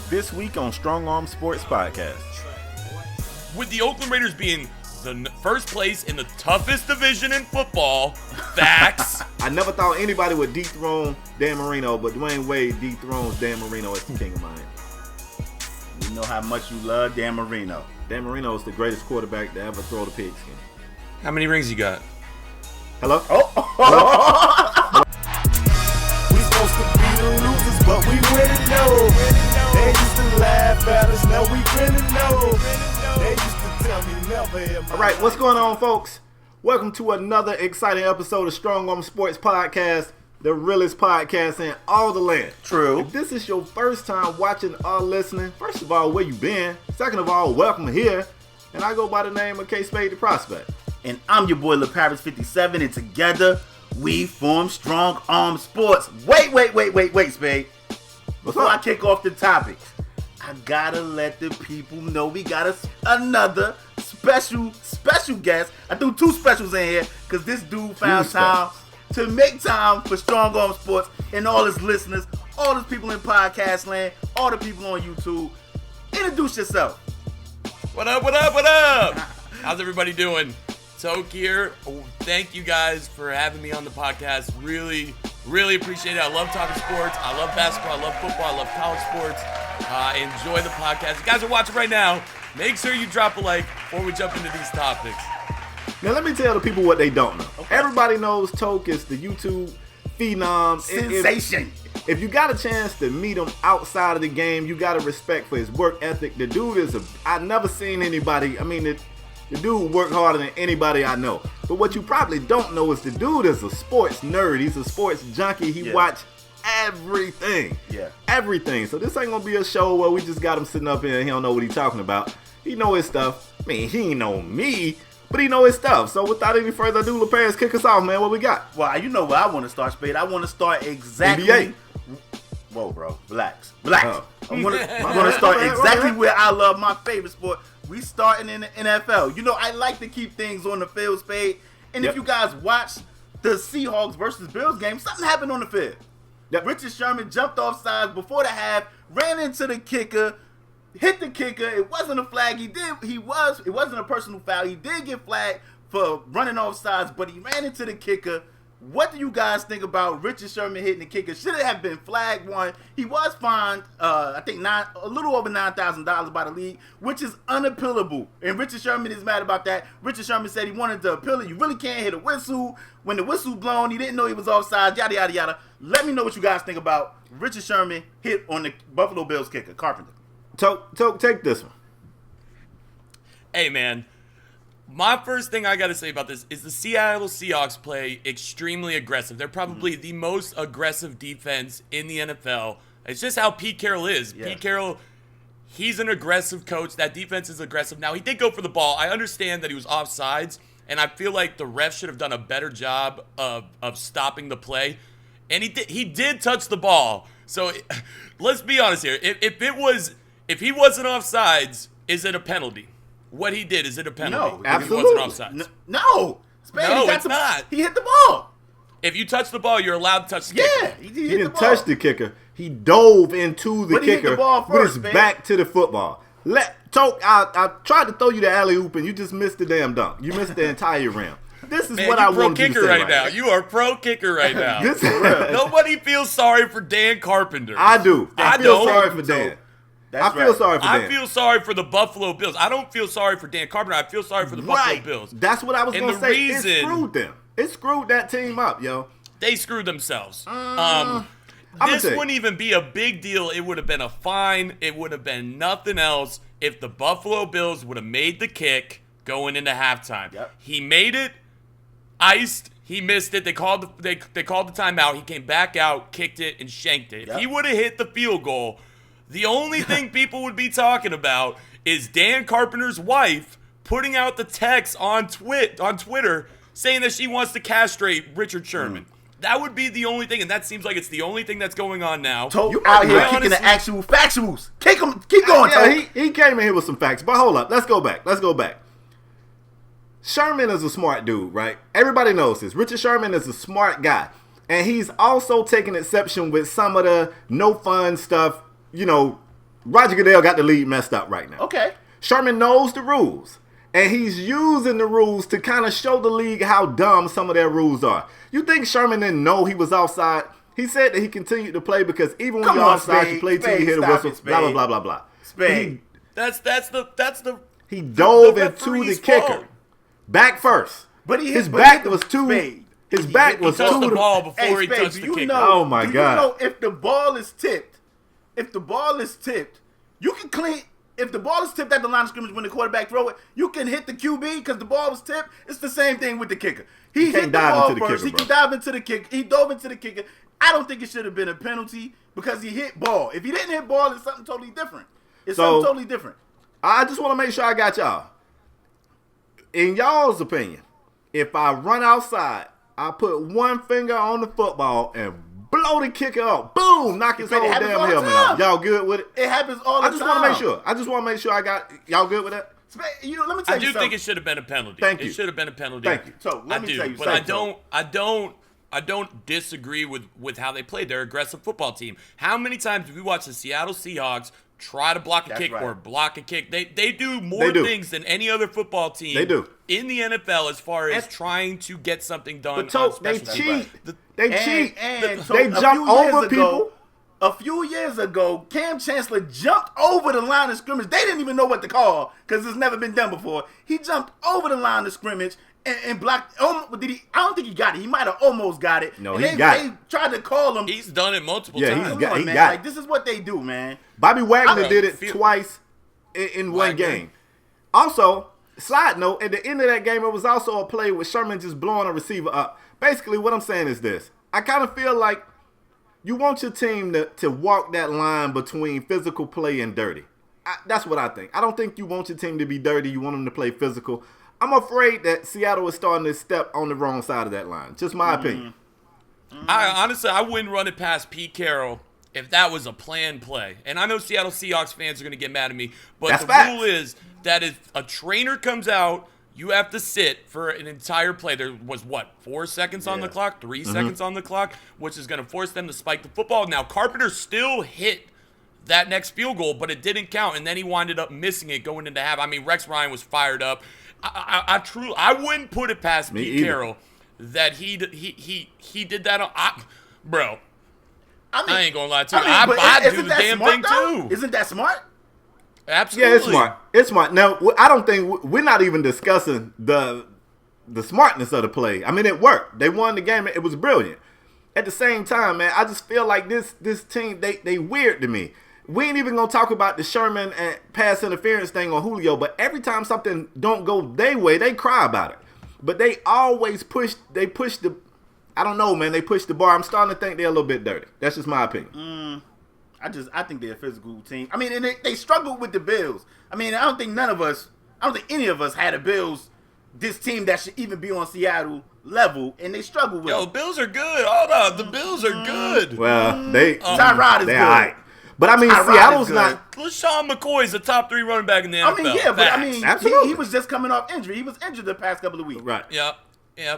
This week on Strong Arm Sports Podcast. With the Oakland Raiders being the first place in the toughest division in football, facts. I never thought anybody would dethrone Dan Marino, but Dwayne Wade dethrones Dan Marino as the king of Miami. You know how much you love Dan Marino. Dan Marino is the greatest quarterback to ever throw the pigskin. How many rings you got? Hello? Hello? We supposed to be the losers, but we winning though. They used to laugh at us, now we winning though. They used to tell me never in my All right, what's going on, folks? Welcome to another exciting episode of Strong Arm Sports Podcast, the realest podcast in all the land. True. If this is your first time watching or listening, first of all, where you been? Second of all, welcome here. And I go by the name of Spade the Prospect. And I'm your boy LaParis57, and together we form Strong Arm Sports. Wait, Spade. Before I kick off the topics, I gotta let the people know we got another special guest. I threw two specials in here because this dude found time to make time for Strong Arm Sports and all his listeners, all his people in podcast land, all the people on YouTube. Introduce yourself. What up? How's everybody doing? Toke here. Thank you guys for having me on the podcast. Really appreciate it. I love talking sports. I love basketball. I love football. I love college sports. Enjoy the podcast. If you guys are watching right now, make sure you drop a like before we jump into these topics. Now, let me tell the people what they don't know. Okay. Everybody knows Toke is the YouTube phenom. Sensation. If you got a chance to meet him outside of the game, you got to respect for his work ethic. The dude is I've never seen anybody, the dude work harder than anybody I know. But what you probably don't know is the dude is a sports nerd. He's a sports junkie. He watch everything. Yeah. Everything. So this ain't going to be a show where we just got him sitting up here and he don't know what he's talking about. He know his stuff. He ain't know me, but he know his stuff. So without any further ado, LaParis, kick us off, man. What we got? Well, you know where I want to start, Spade. I want to start exactly. NBA. Whoa, bro. Relax. Oh. I want to start exactly where I love my favorite sport. We starting in the NFL. You know, I like to keep things on the field, Spade. And if you guys watch the Seahawks versus Bills game, something happened on the field. Richard Sherman jumped off sides before the half, ran into the kicker, hit the kicker. It wasn't a flag. It wasn't a personal foul. He did get flagged for running off sides, but he ran into the kicker. What do you guys think about Richard Sherman hitting the kicker? Should it have been flagged one? He was fined, I think a little over $9,000 by the league, which is unappealable. And Richard Sherman is mad about that. Richard Sherman said he wanted to appeal it. You really can't hit a whistle. When the whistle blown, he didn't know he was offside, yada, yada, yada. Let me know what you guys think about Richard Sherman hit on the Buffalo Bills kicker, Carpenter. Toke, take this one. Hey, man. My first thing I got to say about this is the Seattle Seahawks play extremely aggressive. They're probably the most aggressive defense in the NFL. It's just how Pete Carroll is. Yeah. Pete Carroll, he's an aggressive coach. That defense is aggressive. Now, he did go for the ball. I understand that he was offsides, and I feel like the ref should have done a better job of stopping the play. And he did touch the ball. So let's be honest here. If he wasn't offsides, is it a penalty? What he did, is it a penalty? No, absolutely. He wasn't offsides. No. Spade, no, it's not. He hit the ball. If you touch the ball, you're allowed to touch the kicker. Yeah, he didn't touch the kicker. He dove into the kicker hit the ball first, with his back to the football. Toke, I tried to throw you the alley-oop, and you just missed the damn dunk. You missed the entire rim. This is what I wanted you to say right now. You are pro kicker right now. This is Nobody feels sorry for Dan Carpenter. I do. I feel sorry for Dan. I feel sorry for the Buffalo Bills. I don't feel sorry for Dan Carpenter. I feel sorry for the Buffalo Bills. That's what I was going to say. It screwed them. It screwed that team up, yo. They screwed themselves. This wouldn't even be a big deal. It would have been a fine. It would have been nothing else if the Buffalo Bills would have made the kick going into halftime. Yep. He made it, iced. He missed it. They called the timeout. He came back out, kicked it, and shanked it. If he would have hit the field goal, the only thing people would be talking about is Dan Carpenter's wife putting out the text on Twitter saying that she wants to castrate Richard Sherman. That would be the only thing, and that seems like it's the only thing that's going on now. You out here kicking the actual factuals. Keep going, Toke. He came in here with some facts, but hold up. Let's go back. Sherman is a smart dude, right? Everybody knows this. Richard Sherman is a smart guy. And he's also taking exception with some of the no fun stuff, Roger Goodell got the league messed up right now. Okay. Sherman knows the rules. And he's using the rules to kind of show the league how dumb some of their rules are. You think Sherman didn't know he was offside? He said that he continued to play because even when you're offside, you play till you hit a whistle, blah, blah, blah, blah, blah. Spade. That's the He dove the into the referee's kicker. fault. Back first. But he hit, his but back he was hit too. Spade. His back was touched too. the ball before he Spade, touched the kicker. Oh, my God. You know if the ball is tipped, you can clean. If the ball is tipped at the line of scrimmage when the quarterback throw it, you can hit the QB because the ball was tipped. It's the same thing with the kicker. He hit the ball first. He can dive into the kicker. He dove into the kicker. I don't think it should have been a penalty because he hit ball. If he didn't hit ball, it's something totally different. I just want to make sure I got y'all. In y'all's opinion, if I run outside, I put one finger on the football and blow the kicker up. Boom! Knock his whole damn helmet off. Y'all good with it? It happens all the time. I just want to make sure I got y'all good with that. Let me tell you something. I do think it should have been a penalty. Thank you. It should have been a penalty. Thank you. So let me tell you but something. I don't disagree with how they played. They're an aggressive football team. How many times have we watched the Seattle Seahawks try to block a kick or block a kick? They do more things than any other football team. They do in the NFL as far as trying to get something done. But they cheat. They cheat. And they jump over people. A few years ago, Cam Chancellor jumped over the line of scrimmage. They didn't even know what to call because it's never been done before. He jumped over the line of scrimmage and blocked. I don't think he got it. He might have almost got it. No, they tried to call him. He's done it multiple times. He got like, this is what they do, man. Bobby Wagner did it twice in one game. Also, side note, at the end of that game, it was also a play with Sherman just blowing a receiver up. Basically, what I'm saying is this. I kind of feel like you want your team to walk that line between physical play and dirty. That's what I think. I don't think you want your team to be dirty. You want them to play physical. I'm afraid that Seattle is starting to step on the wrong side of that line. Just my opinion. I wouldn't run it past Pete Carroll if that was a planned play. And I know Seattle Seahawks fans are going to get mad at me, but rule is that if a trainer comes out, you have to sit for an entire play. There was, 4 seconds on the clock, 3 seconds on the clock, which is going to force them to spike the football. Now, Carpenter still hit that next field goal, but it didn't count, and then he winded up missing it going into half. I mean, Rex Ryan was fired up. I wouldn't put it past Pete Carroll that he did that. Bro, I ain't going to lie to you. I'd do the damn thing, too. Isn't that smart? Absolutely. Yeah, it's smart. It's smart. Now, I don't think we're not even discussing the smartness of the play. I mean, it worked. They won the game. It was brilliant. At the same time, man, I just feel like this team, they weird to me. We ain't even going to talk about the Sherman and pass interference thing on Julio, but every time something don't go their way, they cry about it. But they always push the, I don't know, man, they push the bar. I'm starting to think they're a little bit dirty. That's just my opinion. I think they're a physical team. I mean, and they struggled with the Bills. I mean, I don't think any of us had a Bills, this team that should even be on Seattle level, and they struggled with it. Bills are good. Hold on, the Bills are good. Well, Tyrod is good. All right. But I mean, Seattle's not. LaShawn McCoy's a top 3 running back in the NFL. He was just coming off injury. He was injured the past couple of weeks. Right. Yeah,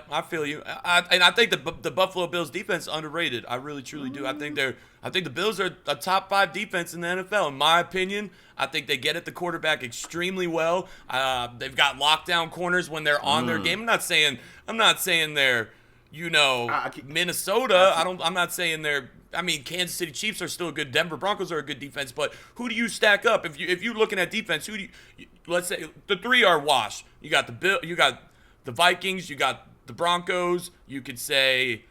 I feel you. I think the Buffalo Bills defense is underrated. I really truly do. I think the Bills are a top 5 defense in the NFL. In my opinion, I think they get at the quarterback extremely well. They've got lockdown corners when they're on their game. I'm not saying they're, Minnesota. I'm not saying they're. I mean, Kansas City Chiefs are still good. Denver Broncos are a good defense, but who do you stack up if you're looking at defense? Let's say the 3 are washed. You got the Vikings, you got the Broncos. You could say,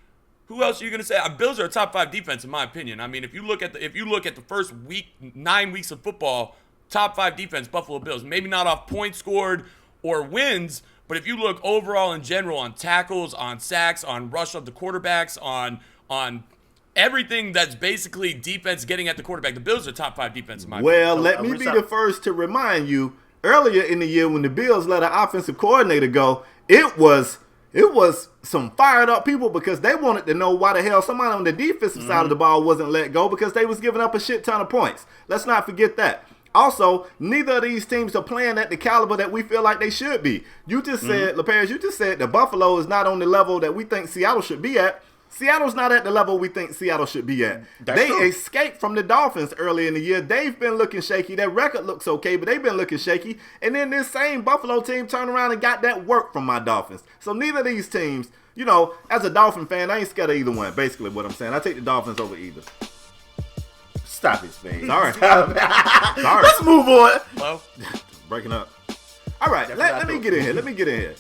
who else are you going to say? Bills are a top 5 defense in my opinion. I mean, if you look at the first 9 weeks of football, top 5 defense, Buffalo Bills. Maybe not off points scored or wins, but if you look overall in general on tackles, on sacks, on rush of the quarterbacks, on everything that's basically defense getting at the quarterback, the Bills are top 5 defense in my opinion. Well, let me be the first to remind you, earlier in the year when the Bills let an offensive coordinator go, it was some fired up people because they wanted to know why the hell somebody on the defensive side of the ball wasn't let go because they was giving up a shit ton of points. Let's not forget that. Also, neither of these teams are playing at the caliber that we feel like they should be. You just said, LePage, the Buffalo is not on the level that we think Seattle should be at. Seattle's not at the level we think Seattle should be at. They escaped from the Dolphins early in the year. They've been looking shaky. Their record looks okay, but they've been looking shaky. And then this same Buffalo team turned around and got that work from my Dolphins. So neither of these teams, you know, as a Dolphin fan, I ain't scared of either one, basically what I'm saying. I take the Dolphins over either. Stop it, Spade. Sorry. Let's move on. Hello? Breaking up. All right, let me get in here.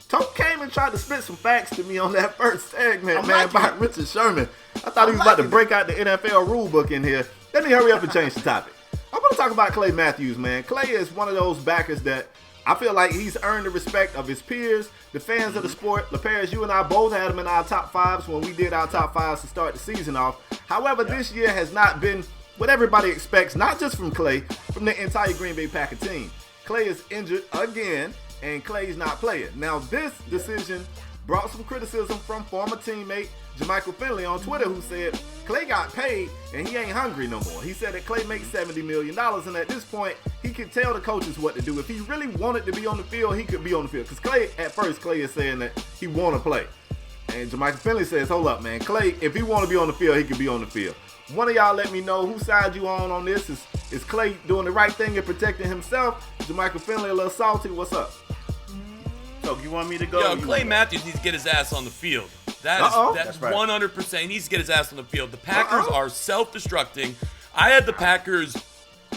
Toke came and tried to spit some facts to me on that first segment, about Richard Sherman. I thought he was about to break out the NFL rule book in here. Let me hurry up and change the topic. I'm going to talk about Clay Matthews, man. Clay is one of those backers that I feel like he's earned the respect of his peers, the fans of the sport. LaParis, you and I both had him in our top fives when we did our top fives to start the season off. However, this year has not been what everybody expects, not just from Clay, from the entire Green Bay Packers team. Clay is injured again, and Clay's not playing. Now, this decision brought some criticism from former teammate Jermichael Finley on Twitter, who said Clay got paid and he ain't hungry no more. He said that Clay makes $70 million, and at this point, he can tell the coaches what to do. If he really wanted to be on the field, he could be on the field. Because Clay, at first, Clay is saying that he want to play. And Jermichael Finley says, hold up, man. Clay, if he want to be on the field, he can be on the field. One of y'all let me know whose side you on this. Is Clay doing the right thing and protecting himself? Jermichael Finley a little salty. What's up? So you want me to go? Yo, Clay Matthews needs to get his ass on the field. That's right. 100%. He needs to get his ass on the field. The Packers are self-destructing. I had the Packers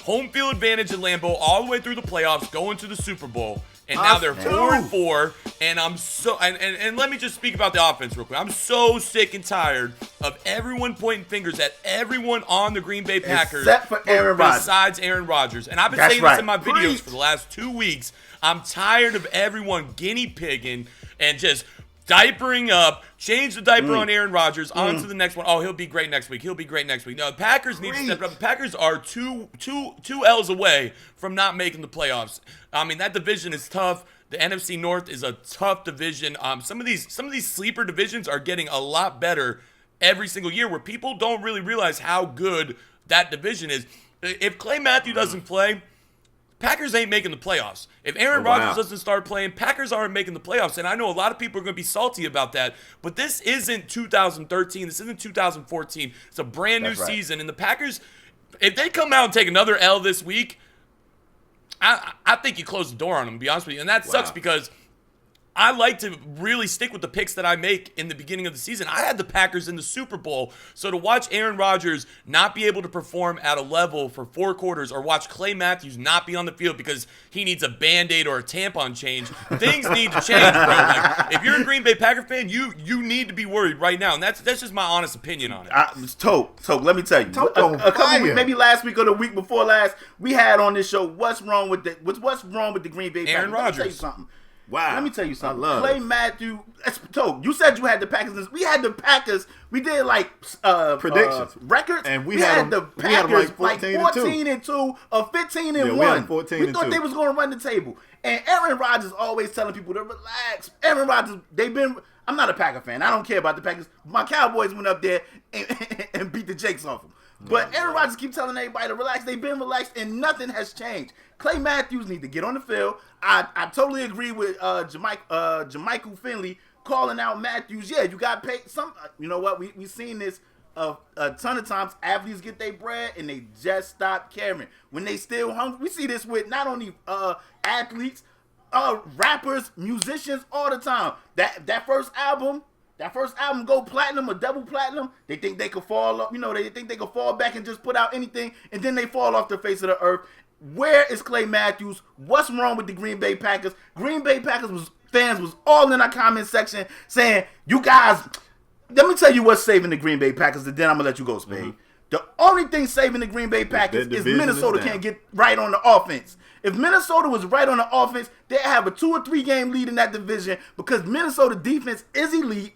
home field advantage in Lambeau all the way through the playoffs, going to the Super Bowl. And now they're 4-4, and I'm so and let me just speak about the offense real quick. I'm so sick and tired of everyone pointing fingers at everyone on the Green Bay Packers except for Aaron Rodgers. Besides Aaron Rodgers. And I've been saying this in my videos for the last 2 weeks. I'm tired of everyone guinea pigging and just diapering up, change the diaper on Aaron Rodgers, on to the next one. Oh, he'll be great next week. No, the Packers need to step it up. The Packers are two L's away from not making the playoffs. I mean, that division is tough. The NFC North is a tough division. Some of these sleeper divisions are getting a lot better every single year, where people don't really realize how good that division is. If Clay Matthews doesn't play, Packers ain't making the playoffs. If Aaron Rodgers doesn't start playing, Packers aren't making the playoffs. And I know a lot of people are going to be salty about that, but this isn't 2013. This isn't 2014. It's a brand new season. And the Packers, if they come out and take another L this week, I think you close the door on them, to be honest with you. And that sucks because I like to really stick with the picks that I make in the beginning of the season. I had the Packers in the Super Bowl, so to watch Aaron Rodgers not be able to perform at a level for 4 quarters, or watch Clay Matthews not be on the field because he needs a Band-Aid or a tampon change, things need to change, bro. Like, if you're a Green Bay Packer fan, you need to be worried right now, and that's just my honest opinion on it. Toke, let me tell you. A couple weeks, maybe last week or the week before last, we had on this show what's wrong with the Green Bay Packers. Aaron Rodgers. Let me tell you something. Wow. Let me tell you something. Clay Matthews, Toke, you said you had the Packers. We had the Packers. We did like predictions, records, and we had the Packers like 14-2 or 15-1. We thought they was going to run the table. And Aaron Rodgers always telling people to relax. Aaron Rodgers, I'm not a Packer fan. I don't care about the Packers. My Cowboys went up there and beat the Jakes off them. But Aaron Rodgers keeps telling everybody to relax. They've been relaxed, and nothing has changed. Clay Matthews need to get on the field. I totally agree with Jermichael Finley calling out Matthews. Yeah, you got paid. You know what? We seen this a ton of times. Athletes get their bread, and they just stop caring. When they still hungry, we see this with not only athletes, rappers, musicians all the time. That first album go platinum or double platinum, they think they could fall up, they think they could fall back and just put out anything, and then they fall off the face of the earth. Where is Clay Matthews? What's wrong with the Green Bay Packers? Green Bay Packers fans was all in our comment section saying, you guys, let me tell you what's saving the Green Bay Packers, and then I'm going to let you go, Spade. Mm-hmm. The only thing saving the Green Bay Packers is Minnesota can't get right on the offense. If Minnesota was right on the offense, they'd have a 2 or 3 game lead in that division, because Minnesota defense is elite,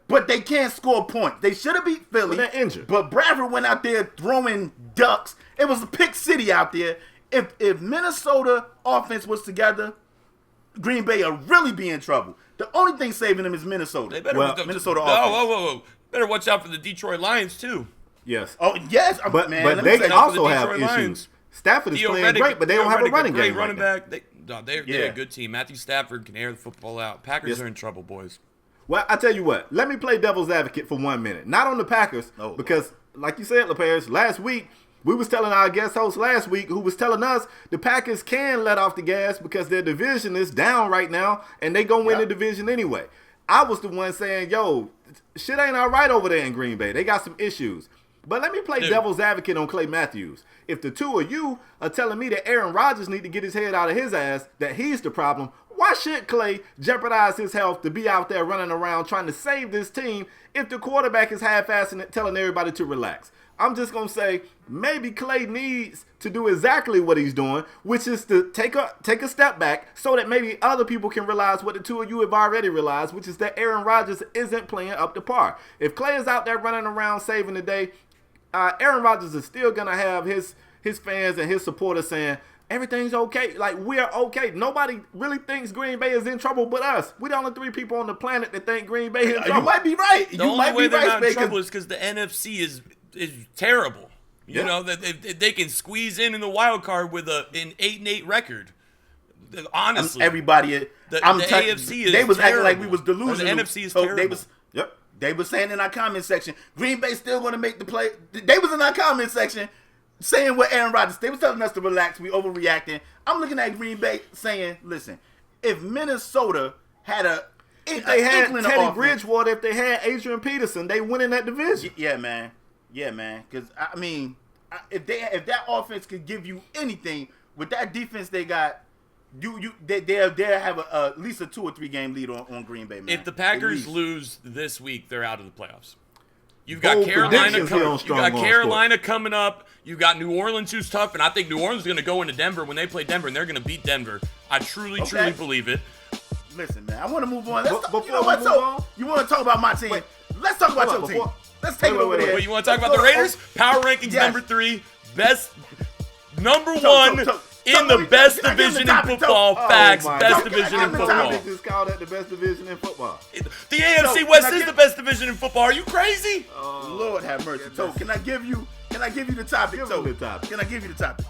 but they can't score points. They should have beat Philly. But they're injured. But Bradford went out there throwing ducks. It was a pick city out there. If Minnesota offense was together, Green Bay will really be in trouble. The only thing saving them is Minnesota. They better Minnesota offense. Whoa. Better watch out for the Detroit Lions, too. Yes. Oh, yes. But they also have issues. Stafford is playing great, but they don't have a running game. They're a good team. Matthew Stafford can air the football out. Packers are in trouble, boys. Well, I tell you what. Let me play devil's advocate for 1 minute. Not on the Packers, because, like you said, LePairs, last week, we was telling our guest host last week, who was telling us the Packers can let off the gas because their division is down right now, and they gonna win the division anyway. I was the one saying, yo, shit ain't all right over there in Green Bay. They got some issues. But let me play devil's advocate on Clay Matthews. If the two of you are telling me that Aaron Rodgers need to get his head out of his ass, that he's the problem, why should Clay jeopardize his health to be out there running around trying to save this team if the quarterback is half-assing it, telling everybody to relax? I'm just going to say maybe Clay needs to do exactly what he's doing, which is to take a step back so that maybe other people can realize what the two of you have already realized, which is that Aaron Rodgers isn't playing up to par. If Clay is out there running around saving the day, Aaron Rodgers is still going to have his fans and his supporters saying, everything's okay. Like, we're okay. Nobody really thinks Green Bay is in trouble but us. We're the only 3 people on the planet that think Green Bay is in trouble. You might be right. The only way they're not in trouble is because the NFC is terrible. You know, that they can squeeze in the wild card with an 8-8 record. Honestly, everybody, the AFC is they was terrible. acting like we was delusional. The NFC is terrible. They was saying in our comment section, Green Bay still going to make the play. They was in our comment section saying what Aaron Rodgers. They was telling us to relax. We overreacting. I'm looking at Green Bay saying, listen, if Minnesota had if they had Teddy Bridgewater, if they had Adrian Peterson, they win in that division. Yeah, man. Because I mean, if that offense could give you anything with that defense they got, they'll have at least a 2 or 3 game lead on Green Bay, man. If the Packers lose this week, they're out of the playoffs. You've got Carolina coming up. You've got New Orleans, who's tough, and I think New Orleans is going to go into Denver when they play Denver, and they're going to beat Denver. I truly believe it. Listen, man, I want to move on. You want to talk about my team? Let's talk about your team. Let's take it over there. You want to talk about the Raiders? Power rankings number 3, number 1 in the best division in football. Facts, best division in football. Just call that the best division in football. The AFC West is the best division in football. Are you crazy? Lord have mercy. So can I give you the topic? Can I give you the topic?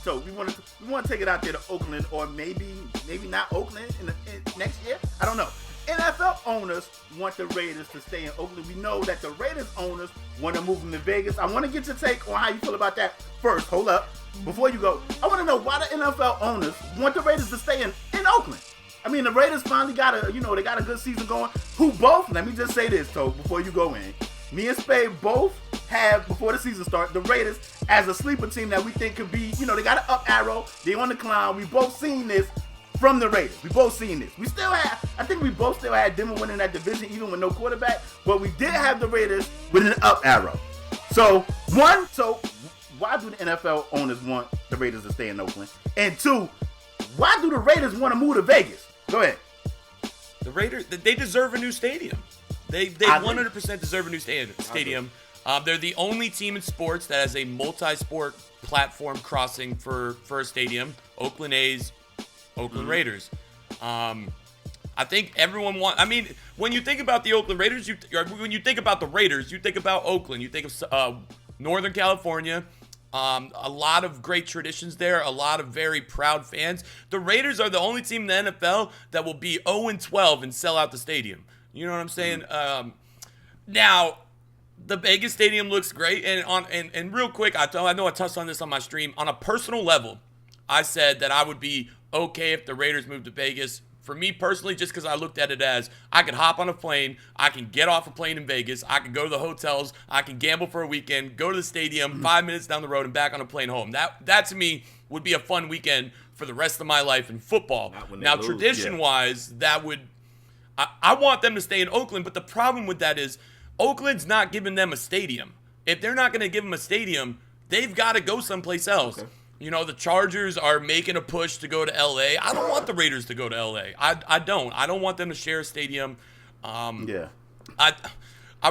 So we want to take it out there to Oakland, or maybe not Oakland in next year. I don't know. NFL owners want the Raiders to stay in Oakland. We know that the Raiders owners want to move them to Vegas. I want to get your take on how you feel about that first. Hold up. Before you go, I want to know why the NFL owners want the Raiders to stay in Oakland. I mean, the Raiders finally got they got a good season going. Let me just say this, Toke, before you go in. Me and Spade both have, before the season starts, the Raiders as a sleeper team that we think could be, they got an up arrow. They on the climb. We both seen this from the Raiders. We both seen this. I think we both still had Denver winning that division even with no quarterback, but we did have the Raiders with an up arrow. So, why do the NFL owners want the Raiders to stay in Oakland? And 2, why do the Raiders want to move to Vegas? Go ahead. The Raiders, they deserve a new stadium. They 100% deserve a new stadium. They're the only team in sports that has a multi-sport platform crossing for a stadium. Oakland A's, Oakland Raiders. I think everyone when you think about the Oakland Raiders, when you think about the Raiders, you think about Oakland. You think of Northern California. A lot of great traditions there, a lot of very proud fans. The Raiders are the only team in the NFL that will be 0-12 and sell out the stadium. You know what I'm saying? Now, the Vegas stadium looks great, and real quick, I know I touched on this on my stream. On a personal level, I said that I would be okay if the Raiders moved to Vegas. For me personally, just because I looked at it as I could hop on a plane, I can get off a plane in Vegas, I can go to the hotels, I can gamble for a weekend, go to the stadium, 5 minutes down the road, and back on a plane home. That to me would be a fun weekend for the rest of my life in football. Now, tradition-wise, that would I want them to stay in Oakland, but the problem with that is Oakland's not giving them a stadium. If they're not going to give them a stadium, they've got to go someplace else. Okay. The Chargers are making a push to go to L.A. I don't want the Raiders to go to L.A. I don't want them to share a stadium. I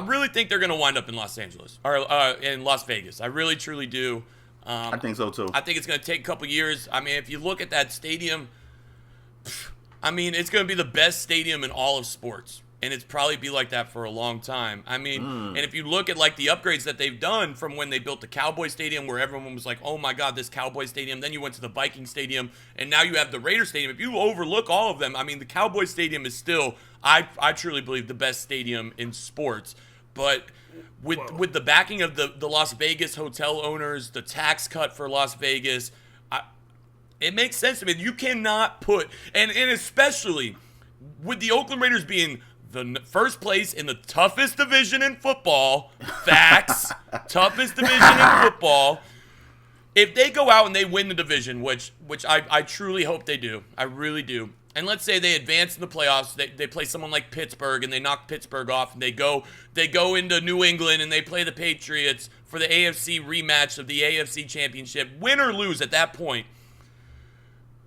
really think they're going to wind up in Los Angeles or in Las Vegas. I really, truly do. I think so, too. I think it's going to take a couple years. I mean, if you look at that stadium, it's going to be the best stadium in all of sports. and it's probably be like that for a long time. I mean, and if you look at like the upgrades that they've done from when they built the Cowboy Stadium, where everyone was like, "Oh my God, this Cowboy Stadium," then you went to the Viking Stadium, and now you have the Raider Stadium. If you overlook all of them, I mean, the Cowboy Stadium is still, I truly believe, the best stadium in sports. But with the backing of the Las Vegas hotel owners, the tax cut for Las Vegas, it makes sense to me. You cannot put, and especially with the Oakland Raiders being the first place in the toughest division in football, facts, toughest division in football. If they go out and they win the division, which I truly hope they do, I really do, and let's say they advance in the playoffs, they play someone like Pittsburgh and they knock Pittsburgh off, and they go into New England and they play the Patriots for the AFC rematch of the AFC Championship, win or lose at that point.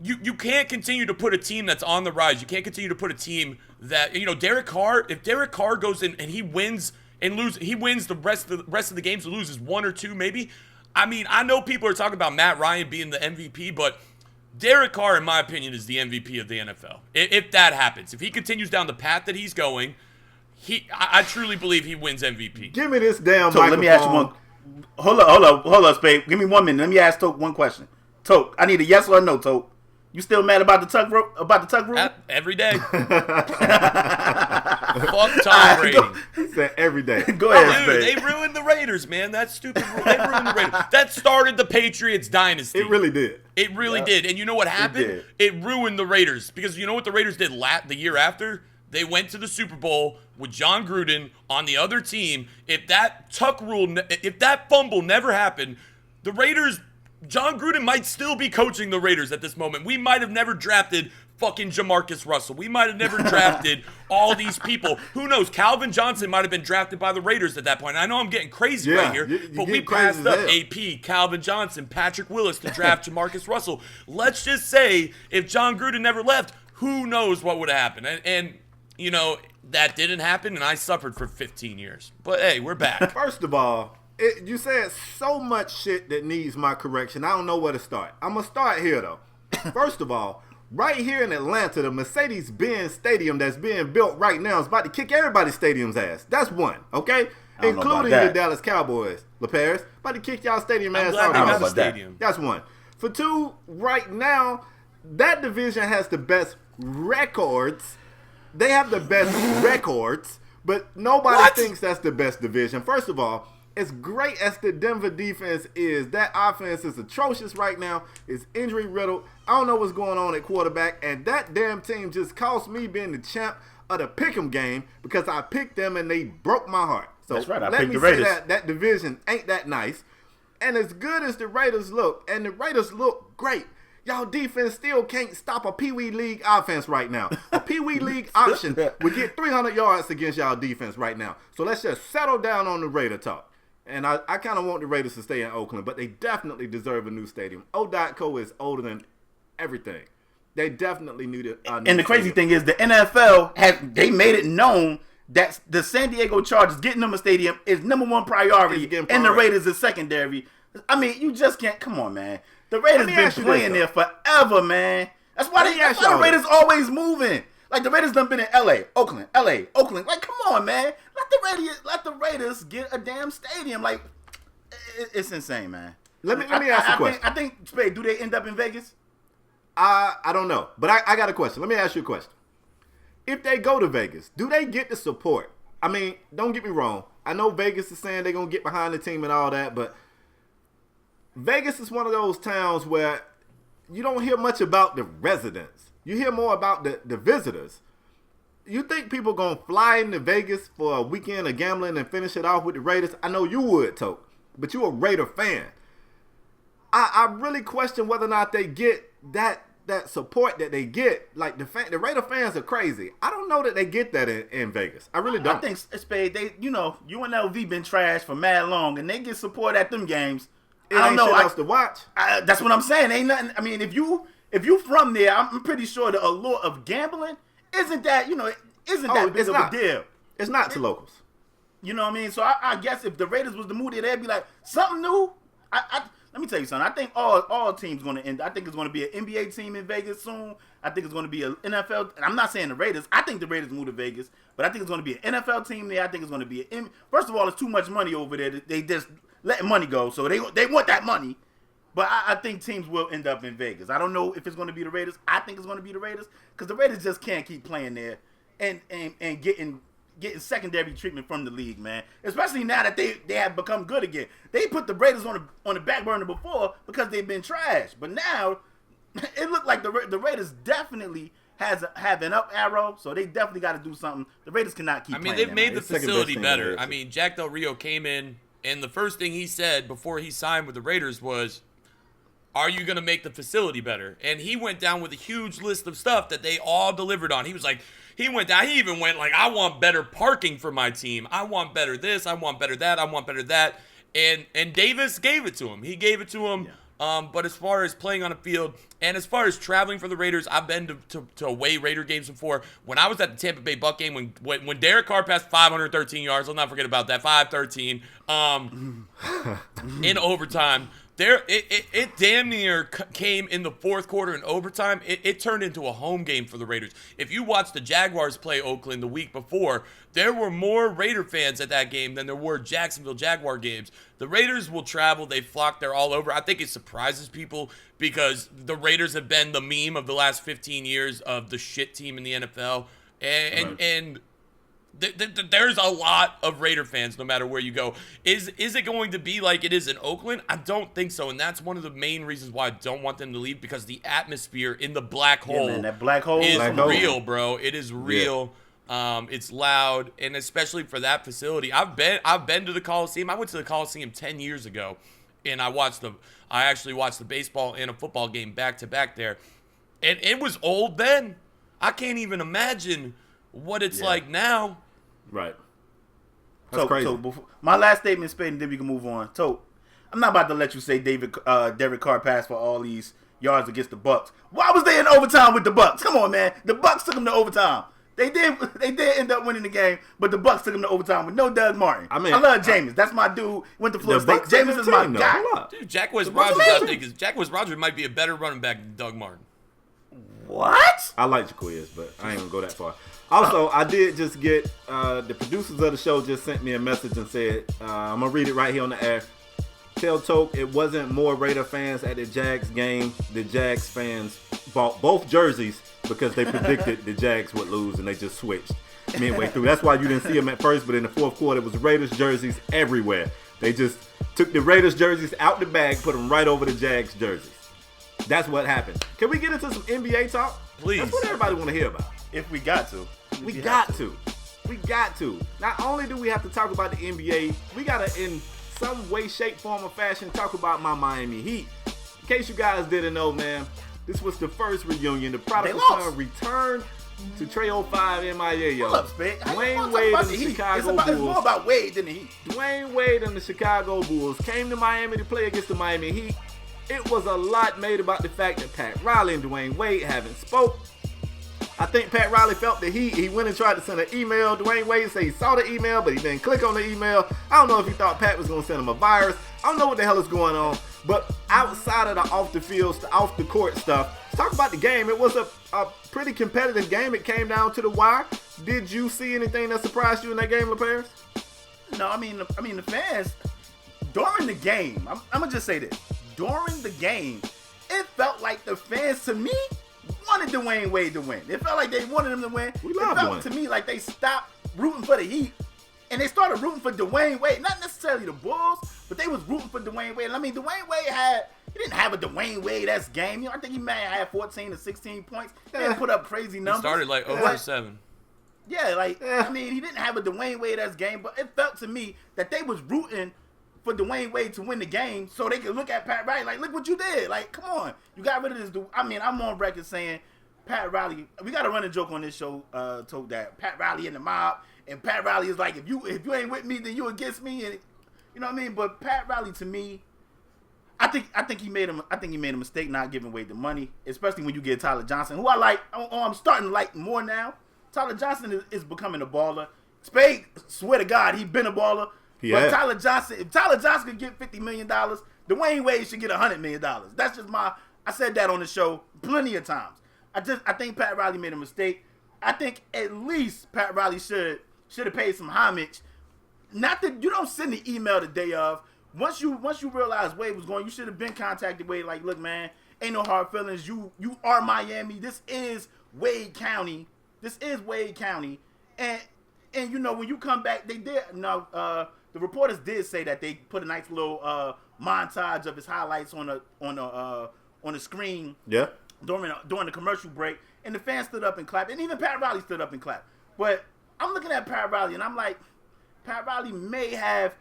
You can't continue to put a team that's on the rise. You can't continue to put a team that, Derek Carr, if Derek Carr goes in and he wins the rest of the games and loses one or two maybe. I mean, I know people are talking about Matt Ryan being the MVP, but Derek Carr, in my opinion, is the MVP of the NFL. If that happens, if he continues down the path that he's going, I truly believe he wins MVP. Give me this damn Toke, microphone. let me ask you one. Hold up, Spade. Give me 1 minute. Let me ask Toke one question. Toke, I need a yes or a no, Toke. You still mad about the tuck rule? Every day. Fuck Tom Brady. He said every day. Go ahead, Dude, Spade. they ruined the Raiders, man. That stupid rule. They ruined the Raiders. That started the Patriots dynasty. It really did. It really did. And you know what happened? It ruined the Raiders. Because you know what the Raiders did the year after? They went to the Super Bowl with John Gruden on the other team. If that tuck rule, if that fumble never happened, the Raiders, John Gruden might still be coaching the Raiders at this moment. We might have never drafted fucking Jamarcus Russell. We might have never drafted all these people. Who knows? Calvin Johnson might have been drafted by the Raiders at that point. I know I'm getting crazy right here, but we passed up AP, Calvin Johnson, Patrick Willis to draft Jamarcus Russell. Let's just say if John Gruden never left, who knows what would have happened. And that didn't happen, and I suffered for 15 years. But hey, we're back. First of all, you said so much shit that needs my correction. I don't know where to start. I'm going to start here, though. First of all, right here in Atlanta, the Mercedes-Benz Stadium that's being built right now is about to kick everybody's stadium's ass. That's one, okay? Including the Dallas Cowboys, LaParis. About to kick y'all stadium ass out. I'm glad they got a stadium. That's one. For two, right now, that division has the best records. They have the best records, but nobody thinks that's the best division. First of all, as great as the Denver defense is, that offense is atrocious right now. It's injury riddled. I don't know what's going on at quarterback, and that damn team just cost me being the champ of the pick'em game because I picked them and they broke my heart. So that's right. I let picked me the Raiders. say that division ain't that nice. And as good as the Raiders look, and the Raiders look great, y'all defense still can't stop a Pee Wee League offense right now. A Pee Wee League option would get 300 yards against y'all defense right now. So let's just settle down on the Raider talk. And I kind of want the Raiders to stay in Oakland, but they definitely deserve a new stadium. O.co is older than everything. They definitely need it. And the crazy thing is the NFL, they made it known that the San Diego Chargers getting them a stadium is number one priority, and the Raiders is secondary. I mean, you just can't. Come on, man. The Raiders been playing there forever, man. That's why the Raiders always moving. Like, the Raiders done been in L.A., Oakland. Like, come on, man. Let the Raiders get a damn stadium. Like, it's insane, man. Let me ask you a question. I think, Spade, do they end up in Vegas? I don't know. But I got a question. Let me ask you a question. If they go to Vegas, do they get the support? I mean, don't get me wrong. I know Vegas is saying they're going to get behind the team and all that, but Vegas is one of those towns where you don't hear much about the residents. You hear more about the visitors. You think people going to fly into Vegas for a weekend of gambling and finish it off with the Raiders? I know you would, Toke, but you're a Raider fan. I really question whether or not they get that support that they get. Like, the Raider fans are crazy. I don't know that they get that in Vegas. I really don't. I think, Spade, UNLV been trashed for mad long, and they get support at them games. I don't know. Shit else to watch. That's what I'm saying. Ain't nothing. I mean, if you from there, I'm pretty sure the allure of gambling isn't that big of a deal. It's not to locals. You know what I mean? So I guess if the Raiders was to move there, they'd be like, something new? let me tell you something. I think all teams going to end. I think it's going to be an NBA team in Vegas soon. I think it's going to be an NFL. And I'm not saying the Raiders. I think the Raiders move to Vegas, but I think it's going to be an NFL team there. I think it's going to be first of all, it's too much money over there. They just letting money go, so they want that money. But I think teams will end up in Vegas. I don't know if it's going to be the Raiders. I think it's going to be the Raiders because the Raiders just can't keep playing there and getting secondary treatment from the league, man. Especially now that they have become good again. They put the Raiders on the back burner before because they've been trash. But now it looked like the Raiders definitely have an up arrow, so they definitely got to do something. The Raiders cannot keep playing. They've made the facility better. I mean, Jack Del Rio came in, and the first thing he said before he signed with the Raiders was, are you going to make the facility better? And he went down with a huge list of stuff that they all delivered on. He was like, he even went like, I want better parking for my team. I want better this. I want better that. I want better that. And Davis gave it to him. He gave it to him. Yeah. But as far as playing on a field and as far as traveling for the Raiders, I've been to away Raider games before. When I was at the Tampa Bay Buck game, when Derek Carr passed 513 yards, I'll not forget about that, 513, in overtime. It damn near came in the fourth quarter in overtime. It turned into a home game for the Raiders. If you watched the Jaguars play Oakland the week before, there were more Raider fans at that game than there were Jacksonville Jaguar games. The Raiders will travel. They flock. They're all over. I think it surprises people because the Raiders have been the meme of the last 15 years of the shit team in the NFL. And there's a lot of Raider fans no matter where you go. Is it going to be like it is in Oakland? I don't think so, and that's one of the main reasons why I don't want them to leave, because the atmosphere in the black hole, man, that black hole is real, bro. It is real. Yeah. It's loud, and especially for that facility. I've been to the Coliseum. I went to the Coliseum 10 years ago, and I actually watched the baseball and a football game back to back there, and it was old then. I can't even imagine what it's like now. Right. That's crazy. So my last statement, Spade, and then we can move on. So I'm not about to let you say Derek Carr passed for all these yards against the Bucks. Why was they in overtime with the Bucks? Come on, man. The Bucks took them to overtime. They did end up winning the game, but the Bucks took them to overtime with no Doug Martin. I love Jameis. That's my dude. Went to Florida State. Jameis is my guy. Dude, Jack West Rogers might be a better running back than Doug Martin. What? I like Jaquiz, but I ain't gonna go that far. Also, I did just get the producers of the show just sent me a message and said, I'm gonna read it right here on the air. Tell Toke it wasn't more Raider fans at the Jags game. The Jags fans bought both jerseys because they predicted the Jags would lose and they just switched midway through. That's why you didn't see them at first, but in the fourth quarter, it was Raiders jerseys everywhere. They just took the Raiders jerseys out the bag, put them right over the Jags jerseys. That's what happened. Can we get into some NBA talk? Please. That's what everybody want to hear about. If we got to. We got to. Not only do we have to talk about the NBA, we got to, in some way, shape, form, or fashion, talk about my Miami Heat. In case you guys didn't know, man, this was the first reunion. The prodigal son returned to Trey 05 MIA, yo. What's up, Spade? Dwayne Wade and the Chicago Bulls. It's more about Wade than the Heat. Dwayne Wade and the Chicago Bulls came to Miami to play against the Miami Heat. It was a lot made about the fact that Pat Riley and Dwayne Wade haven't spoke. I think Pat Riley felt the heat. He went and tried to send an email. Dwayne Wade said he saw the email, but he didn't click on the email. I don't know if he thought Pat was going to send him a virus. I don't know what the hell is going on. But outside of the off the field, off the court stuff, let's talk about the game. It was a pretty competitive game. It came down to the wire. Did you see anything that surprised you in that game, LaParis? No, I mean the fans, during the game, I'm going to just say this. During the game, it felt like the fans, to me, wanted Dwayne Wade to win. It felt like they wanted him to win. It felt to me like they stopped rooting for the Heat and they started rooting for Dwayne Wade. Not necessarily the Bulls, but they was rooting for Dwayne Wade. I mean, Dwayne Wade he didn't have a Dwayne Wade-esque game. I think he may have had 14 to 16 points. He didn't put up crazy numbers. He started like 0-7. Yeah, I mean, he didn't have a Dwayne Wade-esque game, but it felt to me that they was rooting for Dwayne Wade to win the game so they could look at Pat Riley like, look what you did. Like, come on. You got rid of this dude. I mean, I'm on record saying Pat Riley, we got to run a joke on this show, told that Pat Riley in the mob, and Pat Riley is like, if you ain't with me, then you against me, and you know what I mean? But Pat Riley, to me, I think he made a mistake not giving Wade the money, especially when you get Tyler Johnson, who I like. I'm starting to like more now. Tyler Johnson is becoming a baller. Spade, swear to God, he been a baller. But Tyler Johnson, if Tyler Johnson could get $50 million, Dwayne Wade should get $100 million. That's just I said that on the show plenty of times. I think Pat Riley made a mistake. I think at least Pat Riley should have paid some homage. Not that you don't send the email the day of. Once you realize Wade was going, you should have been contacted Wade. Like, look, man, ain't no hard feelings. You are Miami. This is Wade County. And when you come back, they did. No, the reporters did say that they put a nice little montage of his highlights on the screen. Yeah. During the commercial break, and the fans stood up and clapped, and even Pat Riley stood up and clapped. But I'm looking at Pat Riley, and I'm like, Pat Riley may have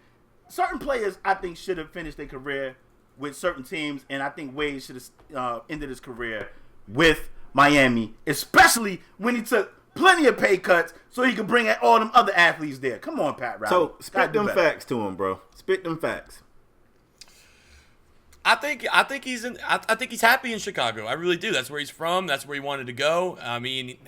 certain players. I think should have finished their career with certain teams, and I think Wade should have ended his career with Miami, especially when he took plenty of pay cuts so he could bring all them other athletes there. Come on, Pat Riley. So spit them facts to him, bro. Spit them facts. I think he's happy in Chicago. I really do. That's where he's from. That's where he wanted to go. I mean,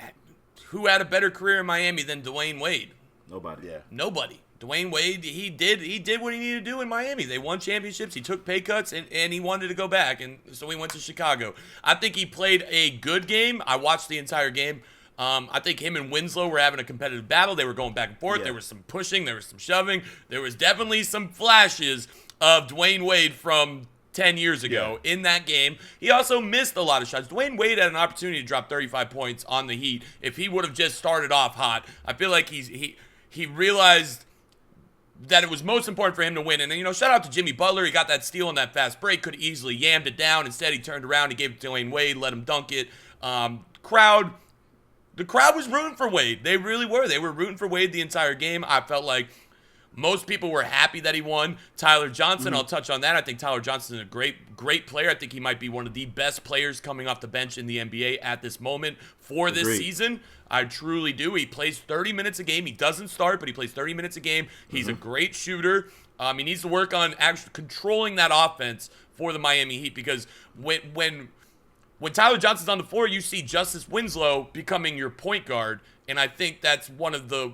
who had a better career in Miami than Dwayne Wade? Nobody. Yeah. Nobody. Dwayne Wade, he did what he needed to do in Miami. They won championships. He took pay cuts, and he wanted to go back, and so he went to Chicago. I think he played a good game. I watched the entire game. I think him and Winslow were having a competitive battle. They were going back and forth. Yeah. There was some pushing. There was some shoving. There was definitely some flashes of Dwayne Wade from 10 years ago in that game. He also missed a lot of shots. Dwayne Wade had an opportunity to drop 35 points on the Heat if he would have just started off hot. I feel like he realized that it was most important for him to win. And, shout out to Jimmy Butler. He got that steal on that fast break. Could have easily yammed it down. Instead, he turned around. He gave it to Dwayne Wade, let him dunk it. The crowd was rooting for Wade. They really were. They were rooting for Wade the entire game. I felt like most people were happy that he won. Tyler Johnson, I'll touch on that. I think Tyler Johnson is a great player. I think he might be one of the best players coming off the bench in the NBA at this moment for this season. I truly do. He plays 30 minutes a game. He doesn't start, but he plays 30 minutes a game. He's a great shooter. He needs to work on actually controlling that offense for the Miami Heat, because when Tyler Johnson's on the floor, you see Justice Winslow becoming your point guard, and I think that's one of the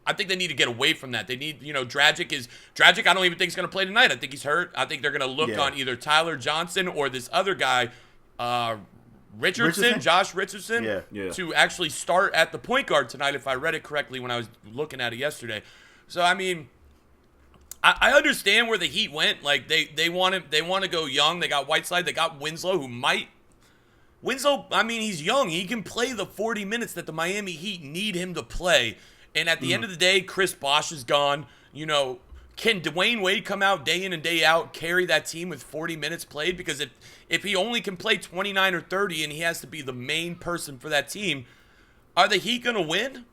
I think they need to get away from that. They need, Dragic. I don't even think he's going to play tonight. I think he's hurt. I think they're going to look on either Tyler Johnson or this other guy, Josh Richardson, to actually start at the point guard tonight, if I read it correctly when I was looking at it yesterday. So, I mean, I understand where the Heat went. Like, they want to go young. They got Whiteside. They got Winslow, Winslow, I mean, he's young. He can play the 40 minutes that the Miami Heat need him to play. And at the end of the day, Chris Bosh is gone. Can Dwayne Wade come out day in and day out, carry that team with 40 minutes played? Because if he only can play 29 or 30 and he has to be the main person for that team, are the Heat going to win?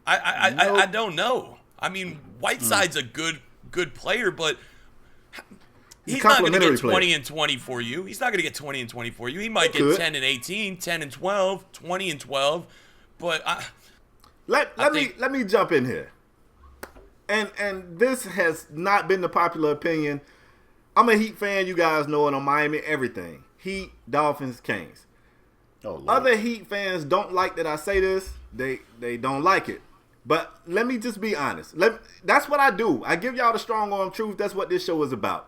I don't know. I mean, Whiteside's a good player, but he's not going to get 20 and 20 for you. He's not going to get 20 and 20 for you. He might get 10 and 18, 10 and 12, 20 and 12. But Let me jump in here. And this has not been the popular opinion. I'm a Heat fan, you guys know it, on Miami, everything. Heat, Dolphins, Kings. Oh, Lord. Other Heat fans don't like that I say this. They don't like it. But let me just be honest. That's what I do. I give y'all the strong arm truth. That's what this show is about.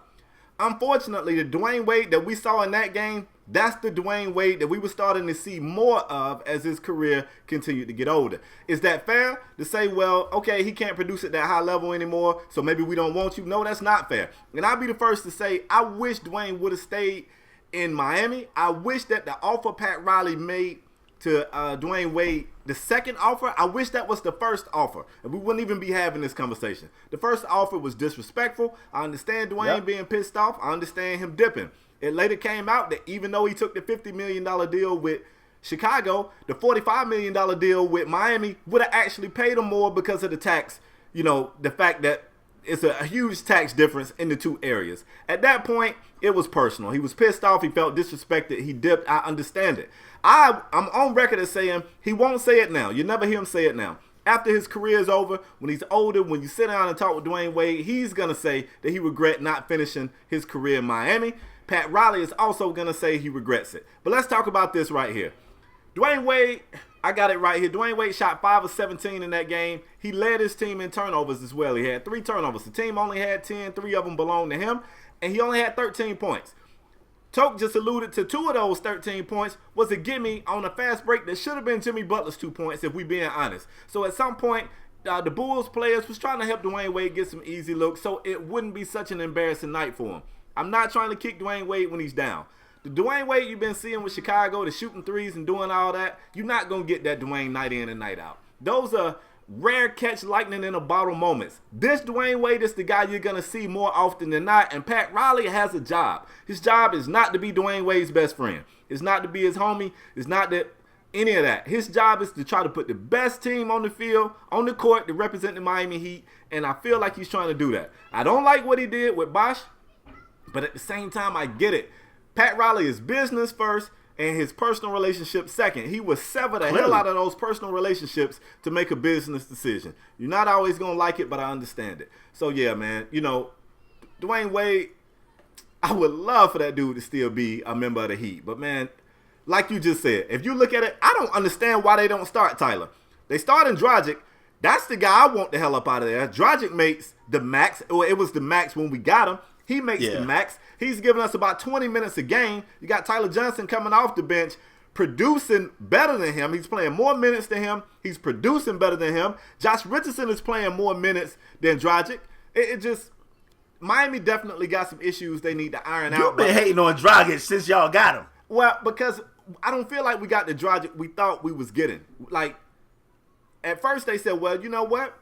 Unfortunately, the Dwayne Wade that we saw in that game, that's the Dwayne Wade that we were starting to see more of as his career continued to get older. Is that fair to say, well, okay, he can't produce at that high level anymore, so maybe we don't want you? No, that's not fair. And I'll be the first to say, I wish Dwayne would have stayed in Miami. I wish that the offer Pat Riley made to Dwayne Wade, the second offer, I wish that was the first offer, and we wouldn't even be having this conversation. The first offer was disrespectful. I understand Dwayne being pissed off. I understand him dipping. It later came out that even though he took the $50 million deal with Chicago, the $45 million deal with Miami would have actually paid him more because of the tax, the fact that it's a huge tax difference in the two areas. At that point, it was personal. He was pissed off. He felt disrespected. He dipped. I understand it. I'm on record as saying he won't say it now. You never hear him say it now. After his career is over, when he's older, when you sit down and talk with Dwayne Wade, he's going to say that he regret not finishing his career in Miami. Pat Riley is also going to say he regrets it. But let's talk about this right here. Dwayne Wade, I got it right here. Dwayne Wade shot 5 of 17 in that game. He led his team in turnovers as well. He had 3 turnovers. The team only had 10. 3 of them belonged to him, and he only had 13 points. Toke just alluded to 2 of those 13 points was a gimme on a fast break that should have been Jimmy Butler's 2 points, if we being honest. So at some point, the Bulls players was trying to help Dwayne Wade get some easy looks so it wouldn't be such an embarrassing night for him. I'm not trying to kick Dwayne Wade when he's down. The Dwayne Wade you've been seeing with Chicago, the shooting threes and doing all that, you're not going to get that Dwayne night in and night out. Those are rare catch lightning in a bottle moments. This Dwayne Wade is the guy you're going to see more often than not, and Pat Riley has a job. His job is not to be Dwayne Wade's best friend. It's not to be his homie. It's not that any of that. His job is to try to put the best team on the field, on the court to represent the Miami Heat, and I feel like he's trying to do that. I don't like what he did with Bosh, but at the same time, I get it. Pat Riley is business first and his personal relationship second. He will sever the hell out of those personal relationships to make a business decision. You're not always going to like it, but I understand it. So, yeah, man, Dwayne Wade, I would love for that dude to still be a member of the Heat. But, man, like you just said, if you look at it, I don't understand why they don't start Tyler. They start in Dragic. That's the guy I want the hell up out of there. Dragic makes the max. Or it was the max when we got him. He makes the max. He's giving us about 20 minutes a game. You got Tyler Johnson coming off the bench, producing better than him. He's playing more minutes than him. He's producing better than him. Josh Richardson is playing more minutes than Dragic. It just, Miami definitely got some issues they need to iron out. You've been hating on Dragic since y'all got him. Well, because I don't feel like we got the Dragic we thought we was getting. Like, at first they said, well, you know what?